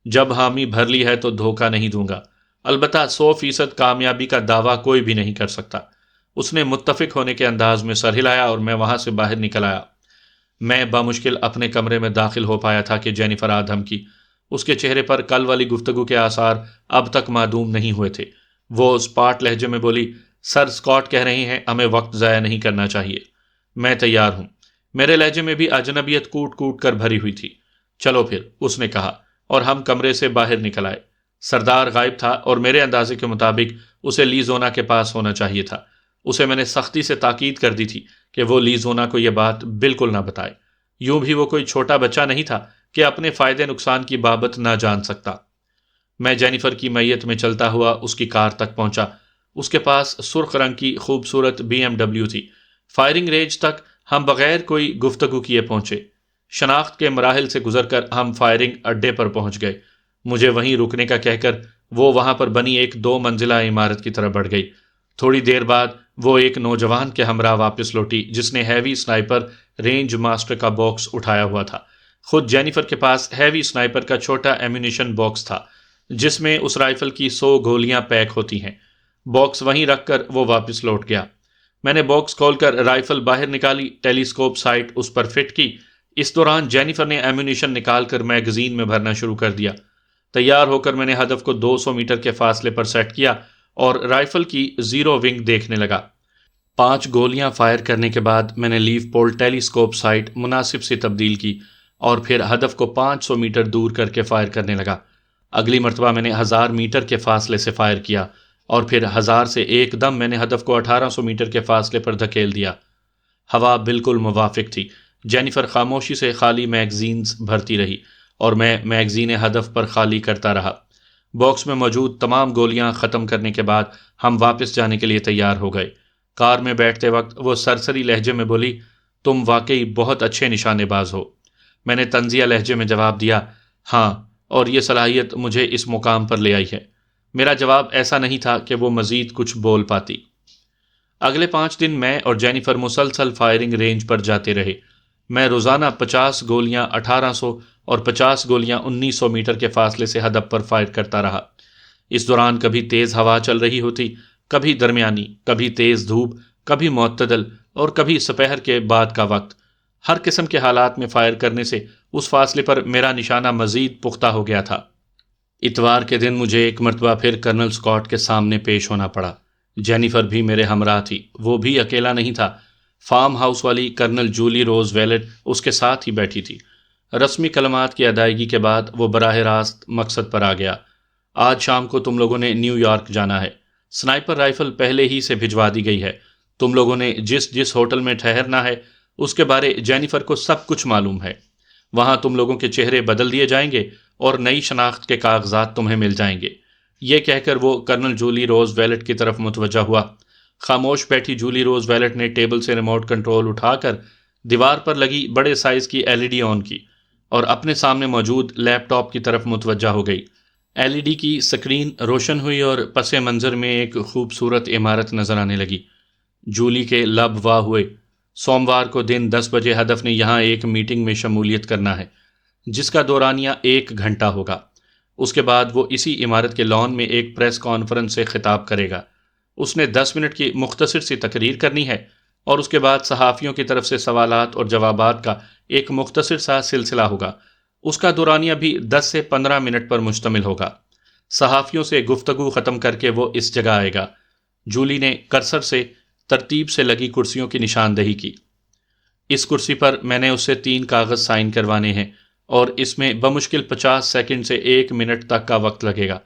جب حامی بھر لی ہے تو دھوکہ نہیں دوں گا، البتہ 100% کامیابی کا دعویٰ کوئی بھی نہیں کر سکتا۔ اس نے متفق ہونے کے انداز میں سر ہلایا اور میں وہاں سے باہر نکل آیا۔ میں بامشکل اپنے کمرے میں داخل ہو پایا تھا کہ جینیفر آدم کی، اس کے چہرے پر کل والی گفتگو کے آثار اب تک معدوم نہیں ہوئے تھے۔ وہ اسپاٹ لہجے میں بولی، سر اسکاٹ کہہ رہی ہیں ہمیں وقت ضائع نہیں کرنا چاہیے۔ میں تیار ہوں۔ میرے لہجے میں بھی اجنبیت کوٹ کوٹ کر بھری ہوئی تھی۔ چلو پھر، اس نے کہا، اور ہم کمرے سے باہر نکل آئے۔ سردار غائب تھا اور میرے اندازے کے مطابق اسے لیزونا کے پاس ہونا چاہیے تھا۔ اسے میں نے سختی سے تاکید کر دی تھی کہ وہ لیزونا کو یہ بات بالکل نہ بتائے۔ یوں بھی وہ کوئی چھوٹا بچہ نہیں تھا کہ اپنے فائدے نقصان کی بابت نہ جان سکتا۔ میں جینیفر کی میت میں چلتا ہوا اس کی کار تک پہنچا۔ اس کے پاس سرخ رنگ کی خوبصورت BMW تھی۔ فائرنگ رینج تک ہم بغیر کوئی گفتگو کیے پہنچے۔ شناخت کے مراحل سے گزر کر ہم فائرنگ اڈے پر پہنچ گئے۔ مجھے وہیں رکنے کا کہہ کر وہ وہاں پر بنی ایک 2 منزلہ عمارت کی طرف بڑھ گئی۔ تھوڑی دیر بعد وہ ایک نوجوان کے ہمراہ واپس لوٹی جس نے ہیوی سنائپر رینج ماسٹر کا باکس اٹھایا ہوا تھا۔ خود جینیفر کے پاس ہیوی سنائپر کا چھوٹا ایمونیشن باکس تھا جس میں اس رائفل کی 100 گولیاں پیک ہوتی ہیں۔ باکس وہیں رکھ کر وہ واپس لوٹ گیا۔ میں نے باکس کھول کر رائفل باہر نکالی، ٹیلیسکوپ سائٹ اس پر فٹ کی۔ اس دوران جینیفر نے ایمونیشن نکال کر میگزین میں بھرنا شروع کر دیا۔ تیار ہو کر میں نے ہدف کو 200 میٹر کے فاصلے پر سیٹ کیا اور رائفل کی زیرو ونگ دیکھنے لگا۔ 5 گولیاں فائر کرنے کے بعد میں نے لیف پول ٹیلیسکوپ سائٹ مناسب سے تبدیل کی اور پھر ہدف کو 500 میٹر دور کر کے فائر کرنے لگا۔ اگلی مرتبہ میں نے 1000 میٹر کے فاصلے سے فائر کیا اور پھر 1000 سے ایک دم میں نے ہدف کو 1800 میٹر کے فاصلے پر دھکیل دیا۔ ہوا بالکل موافق تھی۔ جینیفر خاموشی سے خالی میگزینز بھرتی رہی اور میں میگزین ہدف پر خالی کرتا رہا۔ باکس میں موجود تمام گولیاں ختم کرنے کے بعد ہم واپس جانے کے لیے تیار ہو گئے۔ کار میں بیٹھتے وقت وہ سرسری لہجے میں بولی، تم واقعی بہت اچھے نشانے باز ہو۔ میں نے طنزیہ لہجے میں جواب دیا، ہاں، اور یہ صلاحیت مجھے اس مقام پر لے آئی ہے۔ میرا جواب ایسا نہیں تھا کہ وہ مزید کچھ بول پاتی۔ اگلے 5 دن میں اور جینیفر مسلسل فائرنگ رینج پر جاتے رہے۔ میں روزانہ 50 گولیاں 1800 اور 50 گولیاں 1900 میٹر کے فاصلے سے ہدف پر فائر کرتا رہا۔ اس دوران کبھی تیز ہوا چل رہی ہوتی، کبھی درمیانی، کبھی تیز دھوپ، کبھی معتدل اور کبھی سپہر کے بعد کا وقت۔ ہر قسم کے حالات میں فائر کرنے سے اس فاصلے پر میرا نشانہ مزید پختہ ہو گیا تھا۔ اتوار کے دن مجھے ایک مرتبہ پھر کرنل اسکاٹ کے سامنے پیش ہونا پڑا۔ جینیفر بھی میرے ہمراہ تھی۔ وہ بھی اکیلا نہیں تھا۔ فارم ہاؤس والی کرنل جولی روز ویلٹ اس کے ساتھ ہی بیٹھی تھی۔ رسمی کلمات کی ادائیگی کے بعد وہ براہ راست مقصد پر آ گیا۔ آج شام کو تم لوگوں نے نیو یارک جانا ہے۔ سنائپر رائفل پہلے ہی سے بھجوا دی گئی ہے۔ تم لوگوں نے جس ہوٹل میں ٹھہرنا ہے اس کے بارے جینیفر کو سب کچھ معلوم ہے۔ وہاں تم لوگوں کے چہرے بدل دیے جائیں گے اور نئی شناخت کے کاغذات تمہیں مل جائیں گے۔ یہ کہہ کر وہ کرنل جولی روز ویلٹ کی طرف متوجہ ہوا۔ خاموش بیٹھی جولی روز ویلٹ نے ٹیبل سے ریموٹ کنٹرول اٹھا کر دیوار پر لگی بڑے سائز کی LED آن کی اور اپنے سامنے موجود لیپ ٹاپ کی طرف متوجہ ہو گئی۔ LED کی سکرین روشن ہوئی اور پس منظر میں ایک خوبصورت عمارت نظر آنے لگی۔ جولی کے لب واہ ہوئے۔ سوموار کو دن 10 بجے ہدف نے یہاں ایک میٹنگ میں شمولیت کرنا ہے جس کا دورانیہ 1 گھنٹہ ہوگا۔ اس کے بعد وہ اسی عمارت کے لان میں ایک پریس کانفرنس سے خطاب کرے گا۔ اس نے 10 منٹ کی مختصر سی تقریر کرنی ہے اور اس کے بعد صحافیوں کی طرف سے سوالات اور جوابات کا ایک مختصر سا سلسلہ ہوگا۔ اس کا دورانیہ بھی 10 سے 15 منٹ پر مشتمل ہوگا۔ صحافیوں سے گفتگو ختم کر کے وہ اس جگہ آئے گا۔ جولی نے کرسر سے ترتیب سے لگی کرسیوں کی نشاندہی کی۔ اس کرسی پر میں نے اس سے 3 کاغذ سائن کروانے ہیں اور اس میں بمشکل 50 سیکنڈ سے 1 منٹ تک کا وقت لگے گا۔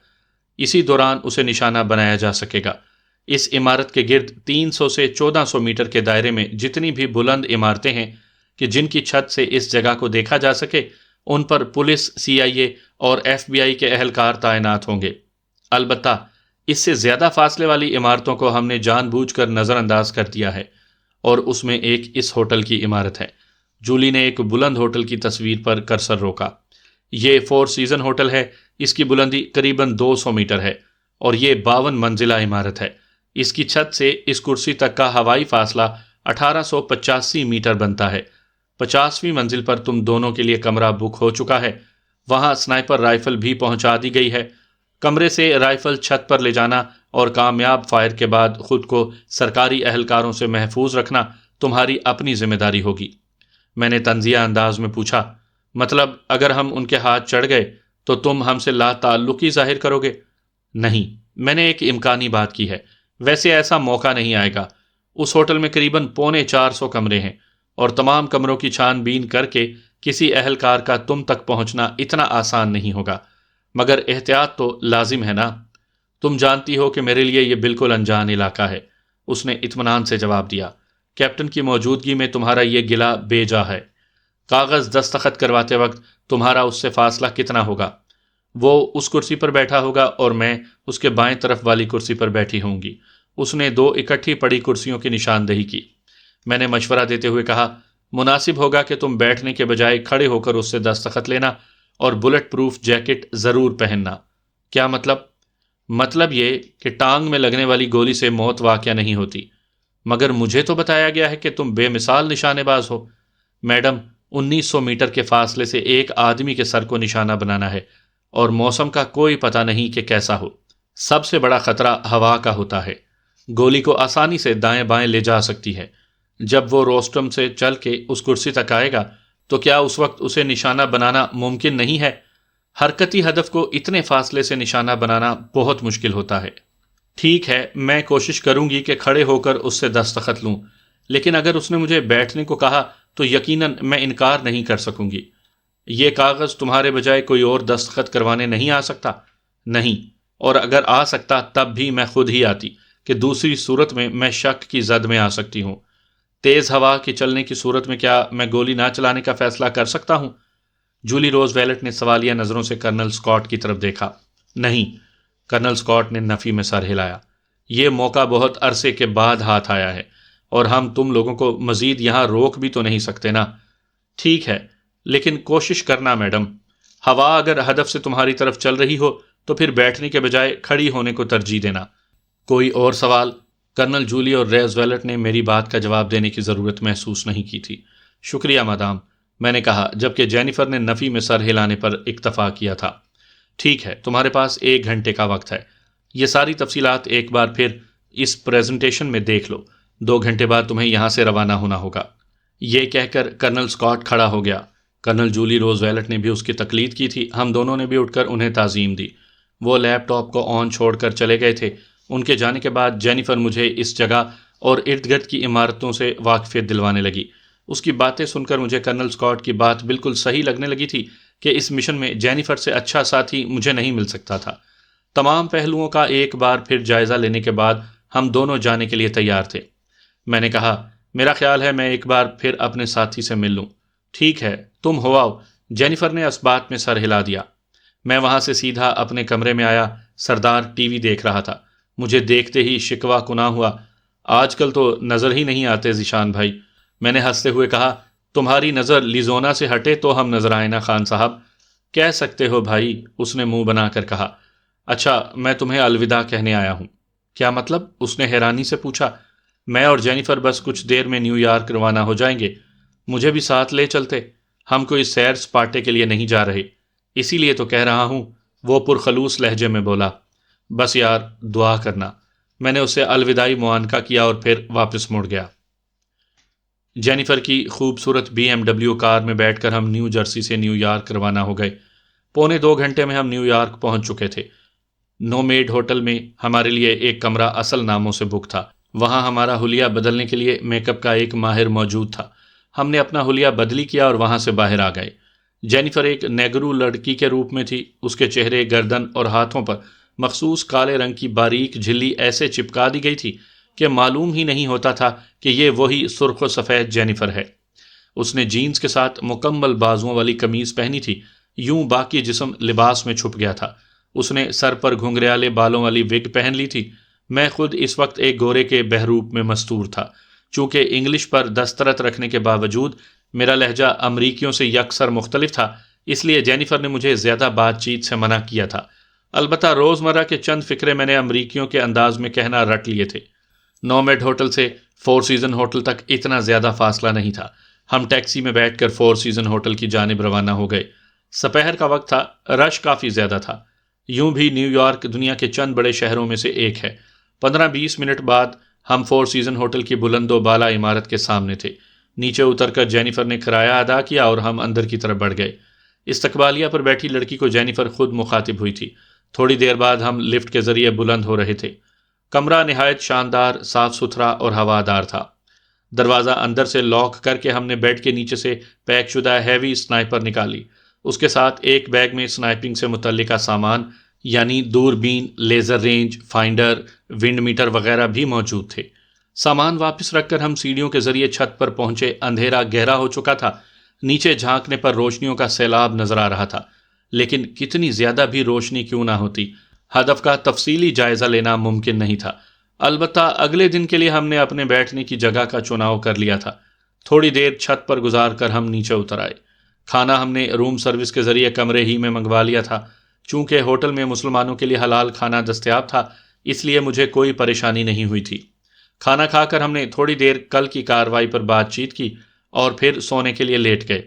اسی دوران اسے نشانہ بنایا جا سکے گا۔ اس عمارت کے گرد 300 سے 1400 میٹر کے دائرے میں جتنی بھی بلند عمارتیں ہیں کہ جن کی چھت سے اس جگہ کو دیکھا جا سکے، ان پر پولیس، CIA اور FBI کے اہلکار تعینات ہوں گے۔ البتہ اس سے زیادہ فاصلے والی عمارتوں کو ہم نے جان بوجھ کر نظر انداز کر دیا ہے، اور اس میں ایک اس ہوٹل کی عمارت ہے۔ جولی نے ایک بلند ہوٹل کی تصویر پر کرسر روکا۔ یہ 4 سیزن ہوٹل ہے۔ اس کی بلندی قریباً 200 میٹر ہے اور یہ 52 منزلہ عمارت ہے۔ اس کی چھت سے اس کرسی تک کا ہوائی فاصلہ 1885 میٹر بنتا ہے۔ 50ویں منزل پر تم دونوں کے لیے کمرہ بک ہو چکا ہے۔ وہاں سنائپر رائفل بھی پہنچا دی گئی ہے۔ کمرے سے رائفل چھت پر لے جانا اور کامیاب فائر کے بعد خود کو سرکاری اہلکاروں سے محفوظ رکھنا تمہاری اپنی ذمہ داری ہوگی۔ میں نے طنزیہ انداز میں پوچھا، مطلب اگر ہم ان کے ہاتھ چڑھ گئے تو تم ہم سے لا تعلقی ظاہر کرو گے؟ نہیں، میں نے ایک امکانی بات کی ہے۔ ویسے ایسا موقع نہیں آئے گا۔ اس ہوٹل میں قریباً 450 کمرے ہیں اور تمام کمروں کی چھان بین کر کے کسی اہلکار کا تم تک پہنچنا اتنا آسان نہیں ہوگا، مگر احتیاط تو لازم ہے نا۔ تم جانتی ہو کہ میرے لیے یہ بالکل انجان علاقہ ہے، اس نے اطمینان سے جواب دیا۔ کیپٹن کی موجودگی میں تمہارا یہ گلہ بے جا ہے۔ کاغذ دستخط کرواتے وقت تمہارا اس سے فاصلہ کتنا ہوگا؟ وہ اس کرسی پر بیٹھا ہوگا اور میں اس کے بائیں طرف والی کرسی پر بیٹھی ہوں گی۔ اس نے 2 اکٹھی پڑی کرسیوں کی نشاندہی کی۔ میں نے مشورہ دیتے ہوئے کہا، مناسب ہوگا کہ تم بیٹھنے کے بجائے کھڑے ہو کر اس سے دستخط لینا اور بلٹ پروف جیکٹ ضرور پہننا۔ کیا مطلب؟ مطلب یہ کہ ٹانگ میں لگنے والی گولی سے موت واقع نہیں ہوتی۔ مگر مجھے تو بتایا گیا ہے کہ تم بے مثال نشانے باز ہو۔ میڈم، 1900 میٹر کے فاصلے سے ایک آدمی کے سر کو نشانہ بنانا ہے، اور موسم کا کوئی پتہ نہیں کہ کیسا ہو۔ سب سے بڑا خطرہ ہوا کا ہوتا ہے۔ گولی کو آسانی سے دائیں بائیں لے جا سکتی ہے۔ جب وہ روسٹم سے چل کے اس کرسی تک آئے گا تو کیا اس وقت اسے نشانہ بنانا ممکن نہیں ہے؟ حرکتی ہدف کو اتنے فاصلے سے نشانہ بنانا بہت مشکل ہوتا ہے۔ ٹھیک ہے، میں کوشش کروں گی کہ کھڑے ہو کر اس سے دستخط لوں، لیکن اگر اس نے مجھے بیٹھنے کو کہا تو یقیناً میں انکار نہیں کر سکوں گی۔ یہ کاغذ تمہارے بجائے کوئی اور دستخط کروانے نہیں آ سکتا؟ نہیں، اور اگر آ سکتا تب بھی میں خود ہی آتی، کہ دوسری صورت میں شک کی زد میں آ سکتی ہوں۔ تیز ہوا کی چلنے کی صورت میں کیا میں گولی نہ چلانے کا فیصلہ کر سکتا ہوں؟ جولی روز ویلٹ نے سوالیہ نظروں سے کرنل سکاٹ کی طرف دیکھا۔ نہیں، کرنل سکاٹ نے نفی میں سر ہلایا۔ یہ موقع بہت عرصے کے بعد ہاتھ آیا ہے اور ہم تم لوگوں کو مزید یہاں روک بھی تو نہیں سکتے نا۔ ٹھیک ہے، لیکن کوشش کرنا میڈم۔ ہوا اگر ہدف سے تمہاری طرف چل رہی ہو تو پھر بیٹھنے کے بجائے کھڑی ہونے کو ترجیح دینا۔ کوئی اور سوال؟ کرنل جولی اور ریز ویلٹ نے میری بات کا جواب دینے کی ضرورت محسوس نہیں کی تھی۔ شکریہ مدام، میں نے کہا، جبکہ جینیفر نے نفی میں سر ہلانے پر اکتفا کیا تھا۔ ٹھیک ہے، تمہارے پاس 1 گھنٹے کا وقت ہے۔ یہ ساری تفصیلات ایک بار پھر اس پریزنٹیشن میں دیکھ لو۔ 2 گھنٹے بعد تمہیں یہاں سے روانہ ہونا ہوگا۔ یہ کہہ کر کرنل سکاٹ کھڑا ہو گیا۔ کرنل جولی روز ویلٹ نے بھی اس کی تقلید کی تھی۔ ہم دونوں نے بھی اٹھ کر انہیں تعظیم دی۔ وہ لیپ ٹاپ کو آن چھوڑ کر چلے گئے تھے۔ ان کے جانے کے بعد جینیفر مجھے اس جگہ اور ارد گرد کی عمارتوں سے واقفیت دلوانے لگی۔ اس کی باتیں سن کر مجھے کرنل سکاٹ کی بات بالکل صحیح لگنے لگی تھی کہ اس مشن میں جینیفر سے اچھا ساتھی مجھے نہیں مل سکتا تھا۔ تمام پہلوؤں کا ایک بار پھر جائزہ لینے کے بعد ہم دونوں جانے کے لیے تیار تھے۔ میں نے کہا، میرا خیال ہے میں ایک بار پھر اپنے ساتھی سے مل لوں۔ ٹھیک ہے، تم ہو آؤ۔ جینیفر نے اس بات میں سر ہلا دیا۔ میں وہاں سے سیدھا اپنے کمرے میں آیا۔ سردار ٹی وی دیکھ رہا تھا۔ مجھے دیکھتے ہی شکوہ کنا ہوا۔ آج کل تو نظر ہی نہیں آتے ذیشان بھائی۔ میں نے ہنستے ہوئے کہا، تمہاری نظر لیزونا سے ہٹے تو ہم نظر آئے نا خان صاحب۔ کہہ سکتے ہو بھائی، اس نے منہ بنا کر کہا۔ اچھا، میں تمہیں الوداع کہنے آیا ہوں۔ کیا مطلب؟ اس نے حیرانی سے پوچھا۔ میں اور جینیفر بس کچھ دیر میں نیو یارک روانہ ہو جائیں گے۔ مجھے بھی ساتھ لے چلتے۔ ہم کوئی سیر سپاٹے کے لیے نہیں جا رہے، اسی لیے تو کہہ رہا ہوں، وہ پرخلوص لہجے میں بولا۔ بس یار، دعا کرنا۔ میں نے اسے الوداعی معانقہ کیا اور پھر واپس مڑ گیا۔ جینیفر کی خوبصورت BMW کار میں بیٹھ کر ہم نیو جرسی سے نیو یارک روانہ ہو گئے۔ 2.25 گھنٹے میں ہم نیو یارک پہنچ چکے تھے۔ نومیڈ ہوٹل میں ہمارے لیے ایک کمرہ اصل ناموں سے بک تھا۔ وہاں ہمارا حلیہ بدلنے کے لیے میک اپ کا ایک ماہر موجود تھا۔ ہم نے اپنا حلیہ بدلی کیا اور وہاں سے باہر آ گئے۔ جینیفر ایک نیگرو لڑکی کے روپ میں تھی۔ اس کے چہرے، گردن اور ہاتھوں پر مخصوص کالے رنگ کی باریک جھلی ایسے چپکا دی گئی تھی کہ معلوم ہی نہیں ہوتا تھا کہ یہ وہی سرخ و سفید جینیفر ہے۔ اس نے جینز کے ساتھ مکمل بازوؤں والی قمیض پہنی تھی، یوں باقی جسم لباس میں چھپ گیا تھا۔ اس نے سر پر گھنگریالے بالوں والی وگ پہن لی تھی۔ میں خود اس وقت ایک گورے کے بہروپ میں مستور تھا۔ چونکہ انگلش پر دسترت رکھنے کے باوجود میرا لہجہ امریکیوں سے یکسر مختلف تھا، اس لیے جینیفر نے مجھے زیادہ بات چیت سے منع کیا تھا۔ البتہ روزمرہ کے چند فقرے میں نے امریکیوں کے انداز میں کہنا رٹ لیے تھے۔ نومیڈ ہوٹل سے فور سیزن ہوٹل تک اتنا زیادہ فاصلہ نہیں تھا۔ ہم ٹیکسی میں بیٹھ کر فور سیزن ہوٹل کی جانب روانہ ہو گئے۔ سپہر کا وقت تھا، رش کافی زیادہ تھا۔ یوں بھی نیو یارک دنیا کے چند بڑے شہروں میں سے ایک ہے۔ 15-20 منٹ بعد ہم فور سیزن ہوٹل کی بلند و بالا عمارت کے سامنے تھے۔ نیچے اتر کر جینیفر نے کرایہ ادا کیا اور ہم اندر کی طرف بڑھ گئے۔ استقبالیہ پر بیٹھی لڑکی کو جینیفر خود مخاطب ہوئی تھی۔ تھوڑی دیر بعد ہم لفٹ کے ذریعے بلند ہو رہے تھے۔ کمرہ نہایت شاندار، صاف ستھرا اور ہوادار تھا۔ دروازہ اندر سے لاک کر کے ہم نے بیڈ کے نیچے سے پیک شدہ ہیوی سنائپر نکالی۔ اس کے ساتھ ایک بیگ میں سنائپنگ سے متعلقہ سامان یعنی دوربین، لیزر رینج فائنڈر، ونڈ میٹر وغیرہ بھی موجود تھے۔ سامان واپس رکھ کر ہم سیڑھیوں کے ذریعے چھت پر پہنچے۔ اندھیرا گہرا ہو چکا تھا۔ نیچے جھانکنے پر روشنیوں کا سیلاب نظر آ رہا تھا، لیکن کتنی زیادہ بھی روشنی کیوں نہ ہوتی، ہدف کا تفصیلی جائزہ لینا ممکن نہیں تھا۔ البتہ اگلے دن کے لیے ہم نے اپنے بیٹھنے کی جگہ کا چناؤ کر لیا تھا۔ تھوڑی دیر چھت پر گزار کر ہم نیچے اتر آئے۔ کھانا ہم نے روم سروس کے ذریعے کمرے ہی میں منگوا لیا تھا۔ چونکہ ہوٹل میں مسلمانوں کے لیے حلال کھانا دستیاب تھا، اس لیے مجھے کوئی پریشانی نہیں ہوئی تھی۔ کھانا کھا کر ہم نے تھوڑی دیر کل کی کارروائی پر بات چیت کی اور پھر سونے کے لیے لیٹ گئے۔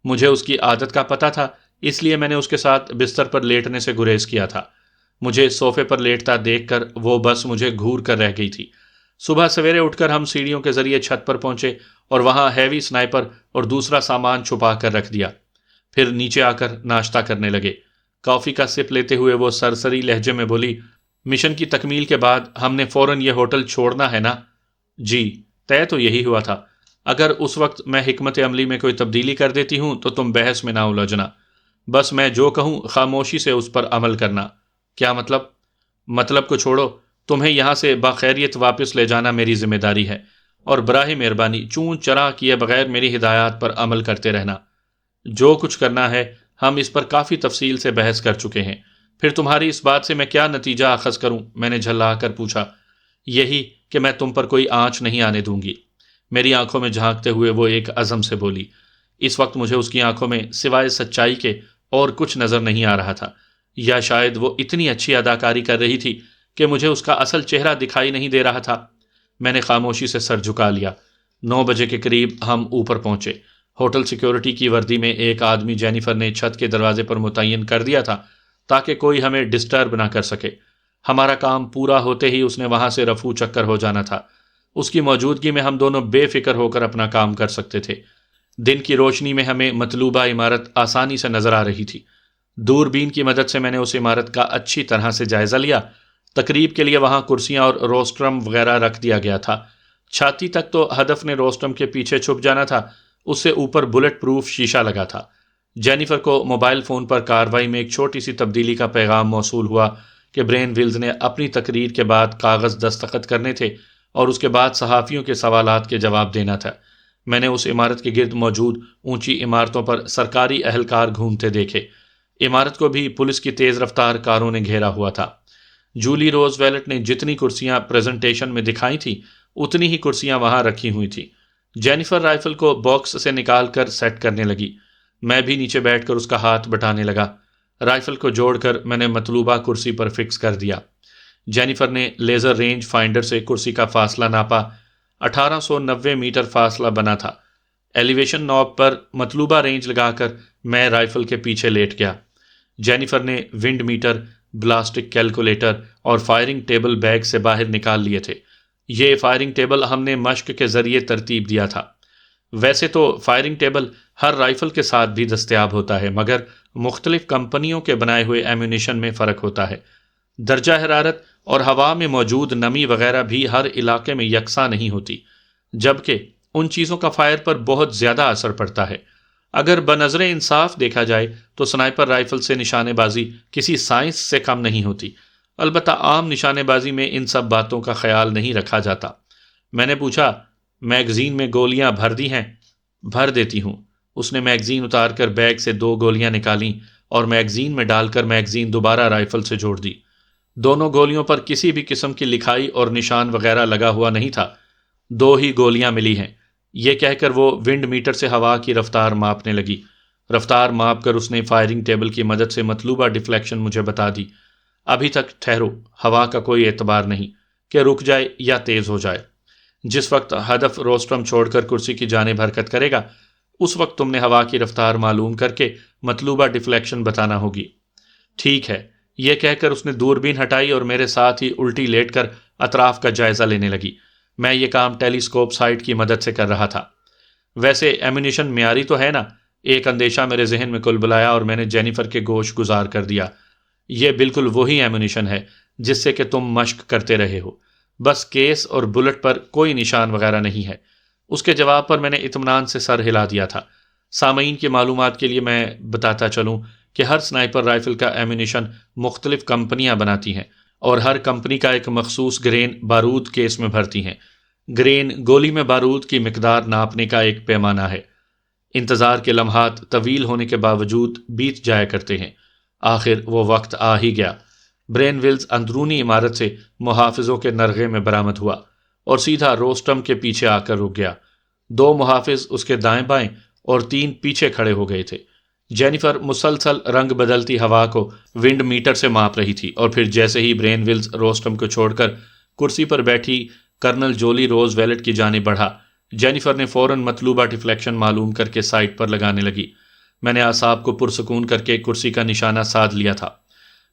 مجھے اس کی عادت کا پتہ تھا، اس لیے میں نے اس کے ساتھ بستر پر لیٹنے سے گریز کیا تھا۔ مجھے صوفے پر لیٹتا دیکھ کر وہ بس مجھے گھور کر رہ گئی تھی۔ صبح سویرے اٹھ کر ہم سیڑھیوں کے ذریعے چھت پر پہنچے اور وہاں ہیوی سنائپر اور دوسرا سامان چھپا کر رکھ دیا۔ پھر نیچے آ کر ناشتہ کرنے لگے۔ کافی کا سپ لیتے ہوئے وہ سرسری لہجے میں بولی، مشن کی تکمیل کے بعد ہم نے فوراً یہ ہوٹل چھوڑنا ہے نا؟ جی، طے تو یہی ہوا تھا۔ اگر اس وقت میں حکمت عملی میں کوئی تبدیلی کر دیتی ہوں تو تم بحث میں نہ الجھنا۔ بس میں جو کہوں خاموشی سے اس پر عمل کرنا۔ کیا مطلب؟ مطلب کو چھوڑو، تمہیں یہاں سے باخیریت واپس لے جانا میری ذمہ داری ہے، اور براہ مہربانی چون چرا کیے بغیر میری ہدایات پر عمل کرتے رہنا۔ جو کچھ کرنا ہے ہم اس پر کافی تفصیل سے بحث کر چکے ہیں۔ پھر تمہاری اس بات سے میں کیا نتیجہ اخذ کروں؟ میں نے جھلا کر پوچھا۔ یہی کہ میں تم پر کوئی آنچ نہیں آنے دوں گی۔ میری آنکھوں میں جھانکتے ہوئے وہ ایک عزم سے بولی۔ اس وقت مجھے اس کی آنکھوں میں سوائے سچائی کے اور کچھ نظر نہیں آ رہا تھا، یا شاید وہ اتنی اچھی اداکاری کر رہی تھی کہ مجھے اس کا اصل چہرہ دکھائی نہیں دے رہا تھا۔ میں نے خاموشی سے سر جھکا لیا۔ 9 بجے کے قریب ہم اوپر پہنچے۔ ہوٹل سیکیورٹی کی وردی میں ایک آدمی جینیفر نے چھت کے دروازے پر متعین کر دیا تھا تاکہ کوئی ہمیں ڈسٹرب نہ کر سکے۔ ہمارا کام پورا ہوتے ہی اس نے وہاں سے رفو چکر ہو جانا تھا۔ اس کی موجودگی میں ہم دونوں بے فکر ہو کر اپنا کام کر سکتے تھے۔ دن کی روشنی میں ہمیں مطلوبہ عمارت آسانی سے نظر آ رہی تھی۔ دوربین کی مدد سے میں نے اس عمارت کا اچھی طرح سے جائزہ لیا۔ تقریب کے لیے وہاں کرسیاں اور روسٹرم وغیرہ رکھ دیا گیا تھا۔ چھاتی تک تو ہدف نے روسٹرم کے پیچھے چھپ جانا تھا، اس سے اوپر بلٹ پروف شیشہ لگا تھا۔ جینیفر کو موبائل فون پر کاروائی میں ایک چھوٹی سی تبدیلی کا پیغام موصول ہوا کہ برین ویلز نے اپنی تقریر کے بعد کاغذ دستخط کرنے تھے اور اس کے بعد صحافیوں کے سوالات کے جواب دینا تھا۔ میں نے اس عمارت کے گرد موجود اونچی عمارتوں پر سرکاری اہلکار گھومتے دیکھے۔ عمارت کو بھی پولیس کی تیز رفتار کاروں نے گھیرا ہوا تھا۔ جولی روز ویلٹ نے جتنی کرسیاں پریزنٹیشن میں دکھائی تھیں اتنی ہی کرسیاں وہاں رکھی ہوئی تھیں۔ جینیفر رائفل کو باکس سے نکال کر سیٹ کرنے لگی۔ میں بھی نیچے بیٹھ کر اس کا ہاتھ بٹانے لگا۔ رائفل کو جوڑ کر میں نے مطلوبہ کرسی پر فکس کر دیا۔ جینیفر نے لیزر رینج فائنڈر سے کرسی کا فاصلہ ناپا۔ 1890 میٹر فاصلہ بنا تھا۔ ایلیویشن نوب پر مطلوبہ رینج لگا کر میں رائفل کے پیچھے لیٹ گیا۔ جینیفر نے ونڈ میٹر، بلاسٹک کیلکولیٹر اور فائرنگ ٹیبل بیگ سے باہر نکال لیے تھے۔ یہ فائرنگ ٹیبل ہم نے مشق کے ذریعے ترتیب دیا تھا۔ ویسے تو فائرنگ ٹیبل ہر رائفل کے ساتھ بھی دستیاب ہوتا ہے، مگر مختلف کمپنیوں کے بنائے ہوئے ایمونیشن میں فرق ہوتا ہے۔ درجہ حرارت اور ہوا میں موجود نمی وغیرہ بھی ہر علاقے میں یکساں نہیں ہوتی، جبکہ ان چیزوں کا فائر پر بہت زیادہ اثر پڑتا ہے۔ اگر بنظر انصاف دیکھا جائے تو سنائپر رائفل سے نشانے بازی کسی سائنس سے کم نہیں ہوتی، البتہ عام نشانے بازی میں ان سب باتوں کا خیال نہیں رکھا جاتا۔ میں نے پوچھا، میگزین میں گولیاں بھر دی ہیں؟ بھر دیتی ہوں۔ اس نے میگزین اتار کر بیگ سے 2 گولیاں نکالیں اور میگزین میں ڈال کر میگزین دوبارہ رائفل سے جوڑ دی۔ دونوں گولیوں پر کسی بھی قسم کی لکھائی اور نشان وغیرہ لگا ہوا نہیں تھا۔ 2 ہی گولیاں ملی ہیں۔ یہ کہہ کر وہ ونڈ میٹر سے ہوا کی رفتار ماپنے لگی۔ رفتار ماپ کر اس نے فائرنگ ٹیبل کی مدد سے مطلوبہ ڈیفلیکشن مجھے بتا دی۔ ابھی تک ٹھہرو، ہوا کا کوئی اعتبار نہیں کہ رک جائے یا تیز ہو جائے۔ جس وقت ہدف روسٹرم چھوڑ کر کرسی کی جانب حرکت کرے گا، اس وقت تم نے ہوا کی رفتار معلوم کر کے مطلوبہ ڈیفلیکشن بتانا ہوگی۔ ٹھیک ہے، یہ کہہ کر اس نے دوربین ہٹائی اور میرے ساتھ ہی الٹی لیٹ کر اطراف کا جائزہ لینے لگی۔ میں یہ کام ٹیلیسکوپ سائٹ کی مدد سے کر رہا تھا۔ ویسے ایمونیشن معیاری تو ہے نا؟ ایک اندیشہ میرے ذہن میں کل بلایا اور میں نے جینیفر کے گوش گزار کر دیا۔ یہ بالکل وہی ایمونیشن ہے جس سے کہ تم مشق کرتے رہے ہو، بس کیس اور بلٹ پر کوئی نشان وغیرہ نہیں ہے۔ اس کے جواب پر میں نے اطمینان سے سر ہلا دیا تھا۔ سامعین کی معلومات کے لیے میں بتاتا چلوں کہ ہر سنائپر رائفل کا ایمونیشن مختلف کمپنیاں بناتی ہیں اور ہر کمپنی کا ایک مخصوص گرین بارود کیس میں بھرتی ہیں۔ گرین گولی میں بارود کی مقدار ناپنے کا ایک پیمانہ ہے۔ انتظار کے لمحات طویل ہونے کے باوجود بیت جایا کرتے ہیں۔ آخر وہ وقت آ ہی گیا۔ برین ویلز اندرونی عمارت سے محافظوں کے نرغے میں برآمد ہوا اور سیدھا روسٹم کے پیچھے آ کر رک گیا۔ 2 محافظ اس کے دائیں بائیں اور 3 پیچھے کھڑے ہو گئے تھے۔ جینیفر مسلسل رنگ بدلتی ہوا کو ونڈ میٹر سے ماپ رہی تھی اور پھر جیسے ہی برین ویلز روسٹم کو چھوڑ کر کرسی پر بیٹھی کرنل جولی روز ویلٹ کی جانب بڑھا، جینیفر نے فوراً مطلوبہ ڈیفلیکشن معلوم کر کے سائٹ پر لگانے لگی۔ میں نے اعصاب کو پرسکون کر کے کرسی کا نشانہ سادھ لیا تھا۔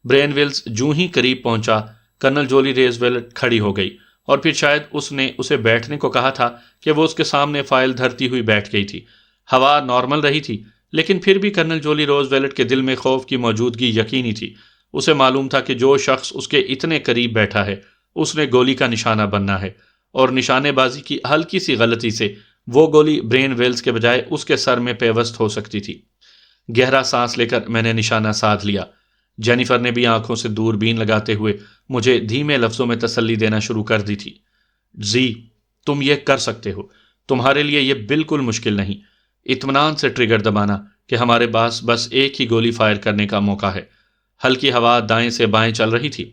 برین ویلز جوں ہی قریب پہنچا، کرنل جولی ریز ویلٹ کھڑی ہو گئی اور پھر شاید اس نے اسے بیٹھنے کو کہا تھا کہ وہ اس کے سامنے فائل دھرتی ہوئی بیٹھ گئی تھی۔ ہوا نارمل رہی تھی، لیکن پھر بھی کرنل جولی روز ویلٹ کے دل میں خوف کی موجودگی یقینی تھی۔ اسے معلوم تھا کہ جو شخص اس کے اتنے قریب بیٹھا ہے اس نے گولی کا نشانہ بننا ہے، اور نشانے بازی کی ہلکی سی غلطی سے وہ گولی برین ویلز کے بجائے اس کے سر میں پیوست ہو سکتی تھی۔ گہرا سانس لے کر میں نے نشانہ سادھ لیا۔ جینیفر نے بھی آنکھوں سے دوربین لگاتے ہوئے مجھے دھیمے لفظوں میں تسلی دینا شروع کر دی تھی۔ زی، تم یہ کر سکتے ہو، تمہارے لیے یہ بالکل مشکل نہیں۔ اطمینان سے ٹریگر دبانا کہ ہمارے پاس بس ایک ہی گولی فائر کرنے کا موقع ہے۔ ہلکی ہوا دائیں سے بائیں چل رہی تھی۔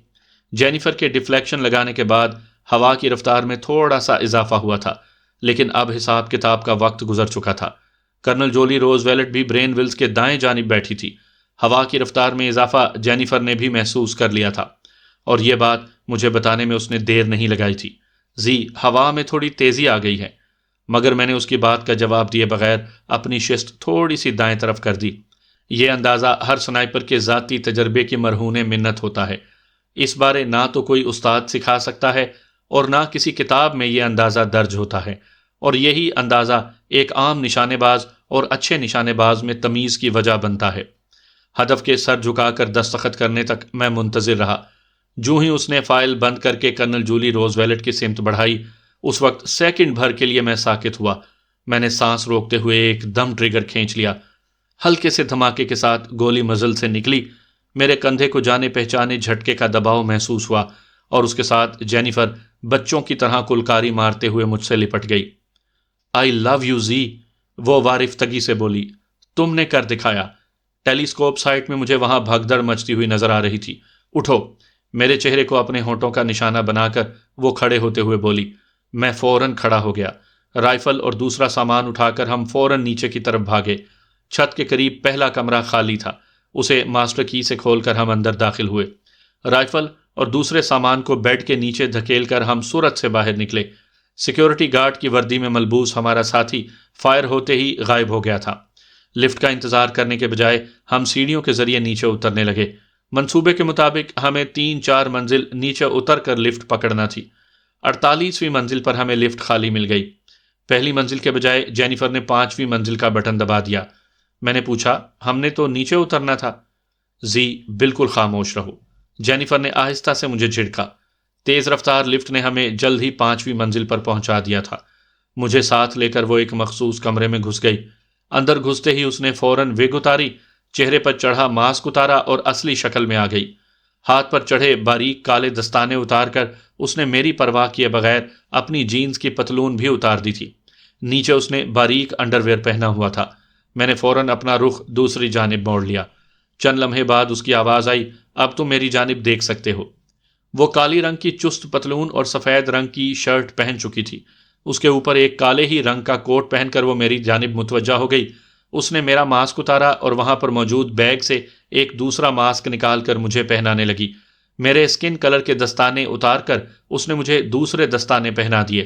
جینیفر کے ڈیفلیکشن لگانے کے بعد ہوا کی رفتار میں تھوڑا سا اضافہ ہوا تھا، لیکن اب حساب کتاب کا وقت گزر چکا تھا۔ کرنل جولی روز ویلٹ بھی برین ویلز کے دائیں جانب بیٹھی تھی۔ ہوا کی رفتار میں اضافہ جینیفر نے بھی محسوس کر لیا تھا، اور یہ بات مجھے بتانے میں اس نے دیر نہیں لگائی تھی۔ زی، ہوا میں تھوڑی تیزی آ گئی ہے۔ مگر میں نے اس کی بات کا جواب دیے بغیر اپنی شست تھوڑی سی دائیں طرف کر دی۔ یہ اندازہ ہر سنائپر کے ذاتی تجربے کی مرہون منت ہوتا ہے۔ اس بارے نہ تو کوئی استاد سکھا سکتا ہے اور نہ کسی کتاب میں یہ اندازہ درج ہوتا ہے، اور یہی اندازہ ایک عام نشانے باز اور اچھے نشانے باز میں تمیز کی وجہ بنتا ہے۔ ہدف کے سر جھکا کر دستخط کرنے تک میں منتظر رہا۔ جو ہی اس نے فائل بند کر کے کرنل جولی روز ویلٹ کی سمت بڑھائی، اس وقت سیکنڈ بھر کے لیے میں ساکت ہوا۔ میں نے سانس روکتے ہوئے ایک دم ٹریگر کھینچ لیا۔ ہلکے سے دھماکے کے ساتھ گولی مزل سے نکلی۔ میرے کندھے کو جانے پہچانے جھٹکے کا دباؤ محسوس ہوا، اور اس کے ساتھ جینیفر بچوں کی طرح کلکاری مارتے ہوئے مجھ سے لپٹ گئی۔ آئی لو یو زی، وہ وارفتگی سے بولی۔ تم نے کر دکھایا۔ ٹیلیسکوپ سائٹ میں مجھے وہاں بھگدڑ مچتی ہوئی نظر آ رہی تھی۔ اٹھو، میرے چہرے کو اپنے ہونٹوں کا نشانہ بنا کر وہ کھڑے ہوتے ہوئے بولی۔ میں فوراً کھڑا ہو گیا۔ رائفل اور دوسرا سامان اٹھا کر ہم فوراً نیچے کی طرف بھاگے۔ چھت کے قریب پہلا کمرہ خالی تھا۔ اسے ماسٹر کی سے کھول کر ہم اندر داخل ہوئے۔ رائفل اور دوسرے سامان کو بیڈ کے نیچے دھکیل کر ہم سرعت سے باہر نکلے۔ سیکیورٹی گارڈ کی وردی میں ملبوس ہمارا ساتھی فائر ہوتے ہی غائب ہو گیا تھا۔ لفٹ کا انتظار کرنے کے بجائے ہم سیڑھیوں کے ذریعے نیچے اترنے لگے۔ منصوبے کے مطابق ہمیں 3-4 منزل نیچے اتر کر لفٹ پکڑنا تھی۔ 48ویں منزل پر ہمیں لفٹ خالی مل گئی۔ پہلی منزل کے بجائے جینیفر نے 5ویں منزل کا بٹن دبا دیا۔ میں نے پوچھا، ہم نے تو نیچے اترنا تھا۔ زی، بالکل خاموش رہو، جینیفر نے آہستہ سے مجھے جھڑکا۔ تیز رفتار لفٹ نے ہمیں جلد ہی 5ویں منزل پر پہنچا دیا تھا۔ مجھے ساتھ لے کر وہ ایک مخصوص کمرے میں گھس گئی۔ اندر گھستے ہی اس نے فوراً وگ اتاری، چہرے پر چڑھا ماسک اتارا اور اصلی شکل میں آ گئی۔ ہاتھ پر چڑھے باریک کالے دستانے اتار کر اس نے میری پرواہ کیے بغیر اپنی جینز کی پتلون بھی اتار دی تھی۔ نیچے اس نے باریک انڈر ویئر پہنا ہوا تھا۔ میں نے فوراً اپنا رخ دوسری جانب موڑ لیا۔ چند لمحے بعد اس کی آواز آئی، اب تم میری جانب دیکھ سکتے ہو۔ وہ کالی رنگ کی چست پتلون اور سفید رنگ کی شرٹ پہن چکی تھی۔ اس کے اوپر ایک کالے ہی رنگ کا کوٹ پہن کر وہ میری جانب متوجہ ہو گئی۔ اس نے میرا ماسک اتارا اور وہاں پر موجود بیگ سے ایک دوسرا ماسک نکال کر مجھے پہنانے لگی۔ میرے اسکن کلر کے دستانے اتار کر اس نے مجھے دوسرے دستانے پہنا دیے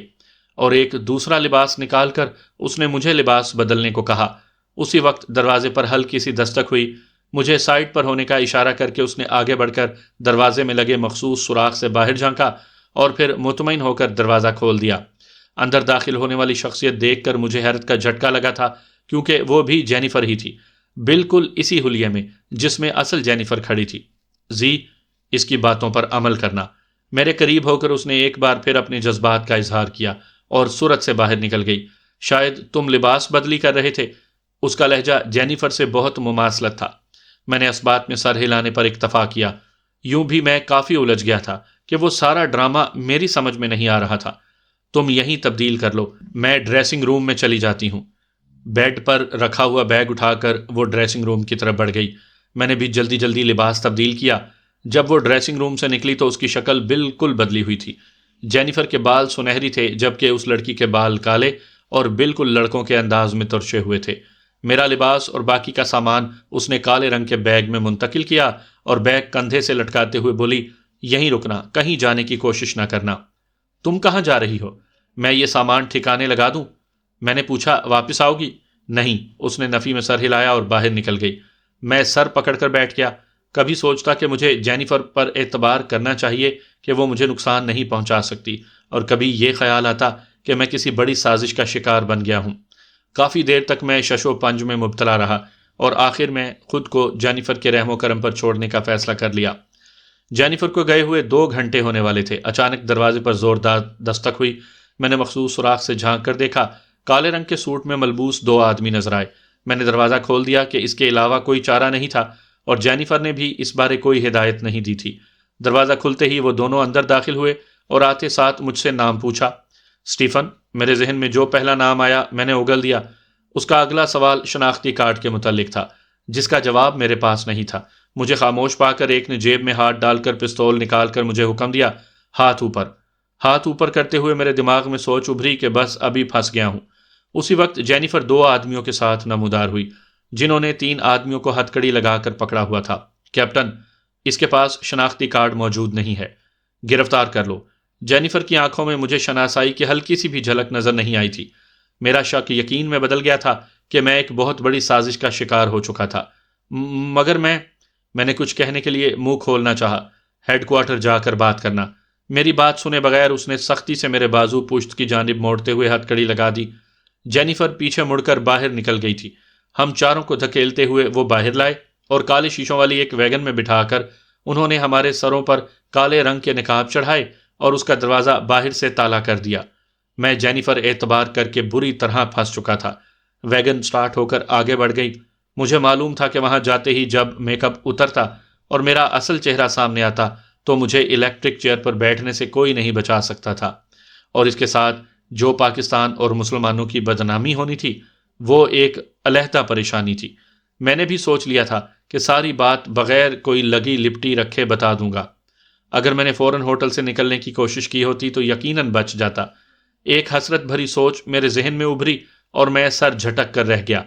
اور ایک دوسرا لباس نکال کر اس نے مجھے لباس بدلنے کو کہا۔ اسی وقت دروازے پر ہلکی سی دستک ہوئی۔ مجھے سائڈ پر ہونے کا اشارہ کر کے اس نے آگے بڑھ کر دروازے میں لگے مخصوص سوراخ سے باہر جھانکا اور پھر مطمئن ہو کر دروازہ کھول دیا۔ اندر داخل ہونے والی شخصیت دیکھ کر مجھے حیرت کا جھٹکا لگا تھا، کیونکہ وہ بھی جینیفر ہی تھی، بالکل اسی حلیے میں جس میں اصل جینیفر کھڑی تھی۔ زی، اس کی باتوں پر عمل کرنا۔ میرے قریب ہو کر اس نے ایک بار پھر اپنے جذبات کا اظہار کیا اور صورت سے باہر نکل گئی۔ شاید تم لباس بدلی کر رہے تھے۔ اس کا لہجہ جینیفر سے بہت مماثلت تھا۔ میں نے اس بات میں سر ہلانے پر اکتفا کیا۔ یوں بھی میں کافی الجھ گیا تھا کہ وہ سارا ڈرامہ میری سمجھ میں نہیں آ رہا تھا۔ تم یہیں تبدیل کر لو، میں ڈریسنگ روم میں چلی جاتی ہوں۔ بیڈ پر رکھا ہوا بیگ اٹھا کر وہ ڈریسنگ روم کی طرف بڑھ گئی۔ میں نے بھی جلدی جلدی لباس تبدیل کیا۔ جب وہ ڈریسنگ روم سے نکلی تو اس کی شکل بالکل بدلی ہوئی تھی۔ جینیفر کے بال سنہری تھے جبکہ اس لڑکی کے بال کالے اور بالکل لڑکوں کے انداز میں ترشے ہوئے تھے۔ میرا لباس اور باقی کا سامان اس نے کالے رنگ کے بیگ میں منتقل کیا اور بیگ کندھے سے لٹکاتے ہوئے بولی، یہیں رکنا، کہیں جانے کی کوشش نہ کرنا۔ تم کہاں جا رہی ہو؟ میں یہ سامان ٹھکانے لگا دوں؟ میں نے پوچھا۔ واپس آؤ گی؟ نہیں، اس نے نفی میں سر ہلایا اور باہر نکل گئی۔ میں سر پکڑ کر بیٹھ گیا۔ کبھی سوچتا کہ مجھے جینیفر پر اعتبار کرنا چاہیے کہ وہ مجھے نقصان نہیں پہنچا سکتی، اور کبھی یہ خیال آتا کہ میں کسی بڑی سازش کا شکار بن گیا ہوں۔ کافی دیر تک میں شش و پنج میں مبتلا رہا اور آخر میں خود کو جینیفر کے رحم و کرم پر چھوڑنے کا فیصلہ کر لیا۔ جینیفر کو گئے ہوئے 2 گھنٹے ہونے والے تھے۔ اچانک دروازے پر زوردار دستک ہوئی۔ میں نے مخصوص سوراخ سے جھانک کر دیکھا۔ کالے رنگ کے سوٹ میں ملبوس 2 آدمی نظر آئے۔ میں نے دروازہ کھول دیا کہ اس کے علاوہ کوئی چارہ نہیں تھا، اور جینیفر نے بھی اس بارے کوئی ہدایت نہیں دی تھی۔ دروازہ کھلتے ہی وہ دونوں اندر داخل ہوئے اور آتے ساتھ مجھ سے نام پوچھا۔ اسٹیفن۔ میرے ذہن میں جو پہلا نام آیا میں نے اگل دیا۔ اس کا اگلا سوال شناختی کارڈ کے متعلق تھا، جس کا جواب میرے پاس نہیں تھا۔ مجھے خاموش پا کر ایک نے جیب میں ہاتھ ڈال کر پستول نکال کر مجھے حکم دیا، ہاتھ اوپر۔ ہاتھ اوپر کرتے ہوئے میرے دماغ میں سوچ ابھری کہ بس ابھی پھنس گیا ہوں۔ اسی وقت جینیفر 2 آدمیوں کے ساتھ نمودار ہوئی، جنہوں نے 3 آدمیوں کو ہتھکڑی لگا کر پکڑا ہوا تھا۔ کیپٹن، اس کے پاس شناختی کارڈ موجود نہیں ہے، گرفتار کر لو۔ جینیفر کی آنکھوں میں مجھے شناسائی کی ہلکی سی بھی جھلک نظر نہیں آئی تھی۔ میرا شک یقین میں بدل گیا تھا کہ میں ایک بہت بڑی سازش کا شکار ہو چکا تھا۔ مگر میں نے کچھ کہنے کے لیے منہ کھولنا چاہا۔ ہیڈ کوارٹر جا کر بات کرنا۔ میری بات سنے بغیر اس نے سختی سے میرے بازو پشت کی جانب موڑتے ہوئے ہتھکڑی لگا دی۔ جینیفر پیچھے مڑ کر باہر نکل گئی تھی۔ ہم چاروں کو دھکیلتے ہوئے وہ باہر لائے اور کالے شیشوں والی ایک ویگن میں بٹھا کر انہوں نے ہمارے سروں پر کالے رنگ کے نقاب چڑھائے اور اس کا دروازہ باہر سے تالا کر دیا۔ میں جینیفر اعتبار کر کے بری طرح پھنس چکا تھا۔ ویگن سٹارٹ ہو کر آگے بڑھ گئی۔ مجھے معلوم تھا کہ وہاں جاتے ہی جب میک اپ اترتا اور میرا اصل چہرہ سامنے آتا تو مجھے الیکٹرک چیئر پر بیٹھنے سے کوئی نہیں بچا سکتا تھا، اور اس کے ساتھ جو پاکستان اور مسلمانوں کی بدنامی ہونی تھی وہ ایک علیحدہ پریشانی تھی۔ میں نے بھی سوچ لیا تھا کہ ساری بات بغیر کوئی لگی لپٹی رکھے بتا دوں گا۔ اگر میں نے فوراً ہوٹل سے نکلنے کی کوشش کی ہوتی تو یقیناً بچ جاتا۔ ایک حسرت بھری سوچ میرے ذہن میں ابھری اور میں سر جھٹک کر رہ گیا۔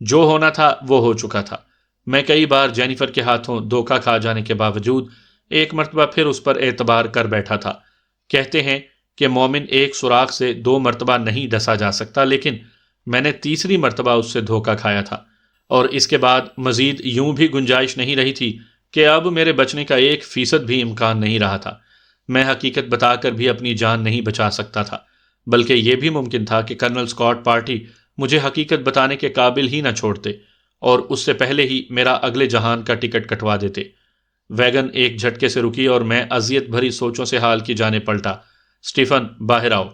جو ہونا تھا وہ ہو چکا تھا۔ میں کئی بار جینیفر کے ہاتھوں دھوکہ کھا جانے کے باوجود ایک مرتبہ پھر اس پر اعتبار کر بیٹھا تھا۔ کہتے ہیں کہ مومن ایک سوراخ سے 2 مرتبہ نہیں ڈسا جا سکتا، لیکن میں نے تیسری مرتبہ اس سے دھوکہ کھایا تھا، اور اس کے بعد مزید یوں بھی گنجائش نہیں رہی تھی کہ اب میرے بچنے کا 1% بھی امکان نہیں رہا تھا۔ میں حقیقت بتا کر بھی اپنی جان نہیں بچا سکتا تھا، بلکہ یہ بھی ممکن تھا کہ کرنل اسکاٹ پارٹی مجھے حقیقت بتانے کے قابل ہی نہ چھوڑتے اور اس سے پہلے ہی میرا اگلے جہان کا ٹکٹ کٹوا دیتے۔ ویگن ایک جھٹکے سے رکی اور میں اذیت بھری سوچوں سے حال کی جانب پلٹا۔ اسٹیفن، باہر آؤ۔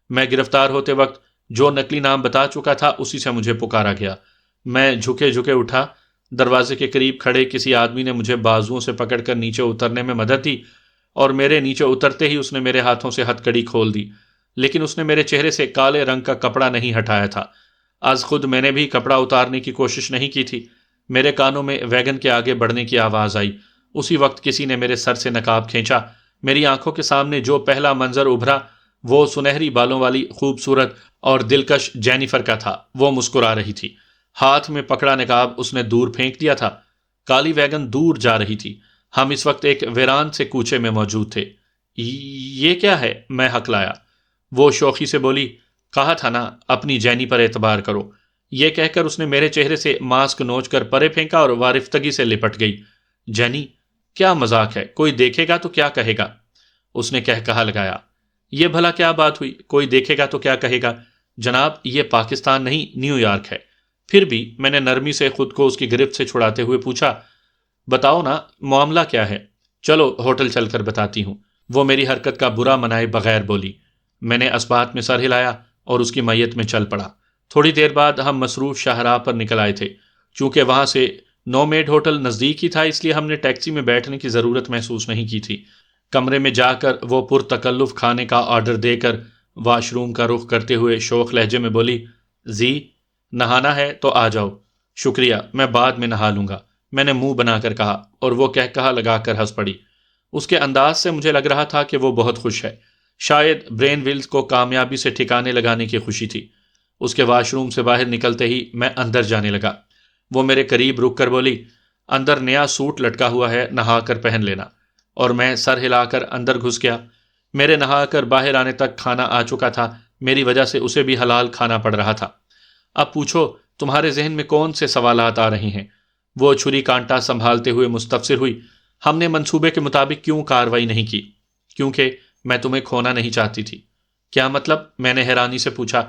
میں گرفتار ہوتے وقت جو نقلی نام بتا چکا تھا اسی سے مجھے پکارا گیا۔ میں جھکے جھکے اٹھا۔ دروازے کے قریب کھڑے کسی آدمی نے مجھے بازوؤں سے پکڑ کر نیچے اترنے میں مدد دی، اور میرے نیچے اترتے ہی اس نے میرے ہاتھوں سے ہتھ کڑی کھول دی، لیکن اس نے میرے چہرے سے کالے رنگ کا کپڑا نہیں ہٹایا تھا۔ از خود میں نے بھی کپڑا اتارنے کی کوشش نہیں کی تھی۔ میرے کانوں میں ویگن کے آگے بڑھنے کی آواز آئی۔ اسی وقت کسی نے میرے سر سے نقاب کھینچا۔ میری آنکھوں کے سامنے جو پہلا منظر ابھرا وہ سنہری بالوں والی خوبصورت اور دلکش جینیفر کا تھا۔ وہ مسکرا رہی تھی، ہاتھ میں پکڑا نقاب اس نے دور پھینک دیا تھا۔ کالی ویگن دور جا رہی تھی۔ ہم اس وقت ایک ویران سے کوچے میں موجود تھے۔ یہ کیا ہے؟ میں ہکلایا۔ وہ شوخی سے بولی، کہا تھا نا اپنی جینی پر اعتبار کرو۔ یہ کہہ کر اس نے میرے چہرے سے ماسک نوچ کر پرے پھینکا اور وارفتگی سے لپٹ گئی۔ جینی؟ کیا مذاق ہے؟ کوئی دیکھے گا تو کیا کہے گا؟ اس نے کہا لگایا۔ یہ بھلا کیا بات ہوئی؟ کوئی دیکھے گا تو کیا کہے گا؟ جناب یہ پاکستان نہیں، نیو یارک ہے۔ پھر بھی میں نے نرمی سے خود کو اس کی گرفت سے چھڑاتے ہوئے پوچھا، بتاؤ نا معاملہ کیا ہے؟ چلو ہوٹل چل کر بتاتی ہوں۔ وہ میری حرکت کا برا منائے بغیر بولی۔ میں نے اسبات میں سر ہلایا اور اس کی میت میں چل پڑا۔ تھوڑی دیر بعد ہم مصروف شاہراہ پر نکل آئے تھے۔ چونکہ وہاں سے نومیڈ ہوٹل نزدیک ہی تھا، اس لیے ہم نے ٹیکسی میں بیٹھنے کی ضرورت محسوس نہیں کی تھی۔ کمرے میں جا کر وہ پرتکلف کھانے کا آرڈر دے کر واش روم کا رخ کرتے ہوئے شوخ لہجے میں بولی، زی نہانا ہے تو آ جاؤ۔ شکریہ، میں بعد میں نہا لوں گا، میں نے منہ بنا کر کہا، اور وہ کہا لگا کر ہنس پڑی۔ اس کے انداز سے مجھے لگ رہا تھا کہ وہ بہت خوش ہے۔ شاید برین ویلز کو کامیابی سے ٹھکانے لگانے کی خوشی تھی۔ اس کے واش روم سے باہر نکلتے ہی میں اندر جانے لگا۔ وہ میرے قریب رک کر بولی، اندر نیا سوٹ لٹکا ہوا ہے، نہا کر پہن لینا۔ اور میں سر ہلا کر اندر گھس گیا۔ میرے نہا کر باہر آنے تک کھانا آ چکا تھا، میری وجہ سے اسے بھی حلال کھانا پڑ رہا تھا۔ اب پوچھو تمہارے ذہن میں کون سے سوالات آ رہے ہیں؟ وہ چھری کانٹا سنبھالتے ہوئے مستفسر ہوئی۔ ہم نے منصوبے کے مطابق کیوں کارروائی نہیں کی؟ کیونکہ میں تمہیں کھونا نہیں چاہتی تھی۔ کیا مطلب؟ میں نے حیرانی سے پوچھا۔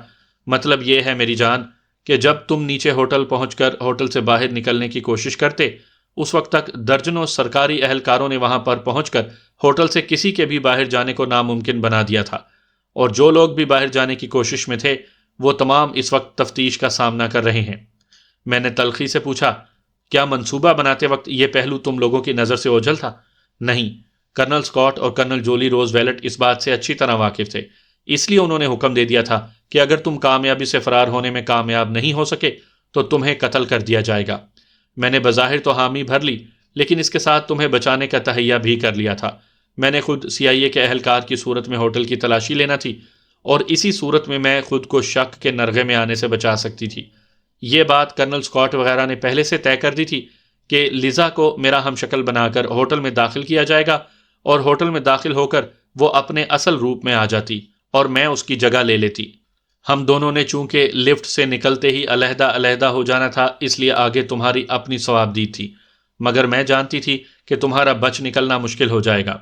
مطلب یہ ہے میری جان کہ جب تم نیچے ہوٹل پہنچ کر ہوٹل سے باہر نکلنے کی کوشش کرتے، اس وقت تک درجنوں سرکاری اہلکاروں نے وہاں پر پہنچ کر ہوٹل سے کسی کے بھی باہر جانے کو ناممکن بنا دیا تھا، اور جو لوگ بھی باہر جانے کی کوشش میں تھے وہ تمام اس وقت تفتیش کا سامنا کر رہے ہیں۔ میں نے تلخی سے پوچھا، کیا منصوبہ بناتے وقت یہ پہلو تم لوگوں کی نظر سے اوجھل تھا؟ نہیں، کرنل اسکاٹ اور کرنل جولی روز ویلٹ اس بات سے اچھی طرح واقف تھے، اس لیے انہوں نے حکم دے دیا تھا کہ اگر تم کامیابی سے فرار ہونے میں کامیاب نہیں ہو سکے تو تمہیں قتل کر دیا جائے گا۔ میں نے بظاہر تو حامی بھر لی، لیکن اس کے ساتھ تمہیں بچانے کا تہیہ بھی کر لیا تھا۔ میں نے خود CIA کے اہلکار کی صورت میں ہوٹل کی تلاشی لینا تھی، اور اسی صورت میں خود کو شک کے نرغے میں آنے سے بچا سکتی تھی۔ یہ بات کرنل اسکاٹ وغیرہ نے پہلے سے طے کر دی تھی کہ لیزا کو میرا ہم شکل بنا کر ہوٹل میں داخل کیا جائے گا، اور ہوٹل میں داخل ہو کر وہ اپنے اصل روپ میں آ جاتی اور میں اس کی جگہ لے لیتی۔ ہم دونوں نے چونکہ لفٹ سے نکلتے ہی علیحدہ علیحدہ ہو جانا تھا، اس لیے آگے تمہاری اپنی صوابدید تھی، مگر میں جانتی تھی کہ تمہارا بچ نکلنا مشکل ہو جائے گا،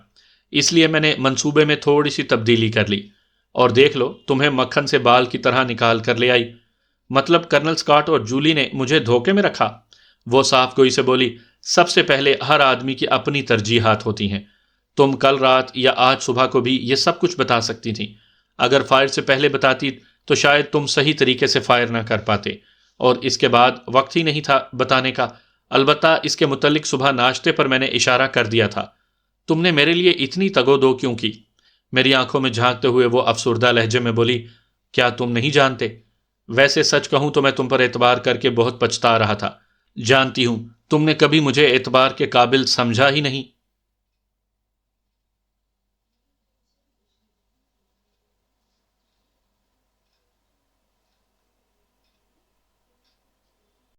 اس لیے میں نے منصوبے میں تھوڑی سی تبدیلی کر لی، اور دیکھ لو تمہیں مکھن سے بال کی طرح نکال کر لے آئی۔ مطلب کرنل اسکاٹ اور جولی نے مجھے دھوکے میں رکھا؟ وہ صاف گوئی سے بولی، سب سے پہلے ہر آدمی کی اپنی ترجیحات ہوتی ہیں۔ تم کل رات یا آج صبح کو بھی یہ سب کچھ بتا سکتی تھی۔ اگر فائر سے پہلے بتاتی تو شاید تم صحیح طریقے سے فائر نہ کر پاتے، اور اس کے بعد وقت ہی نہیں تھا بتانے کا۔ البتہ اس کے متعلق صبح ناشتے پر میں نے اشارہ کر دیا تھا۔ تم نے میرے لیے اتنی تگودو کیوں کی؟ میری آنکھوں میں جھانکتے ہوئے وہ افسردہ لہجے میں بولی، کیا تم نہیں جانتے؟ ویسے سچ کہوں تو میں تم پر اعتبار کر کے بہت پچھتا رہا تھا۔ جانتی ہوں، تم نے کبھی مجھے اعتبار کے قابل سمجھا ہی نہیں۔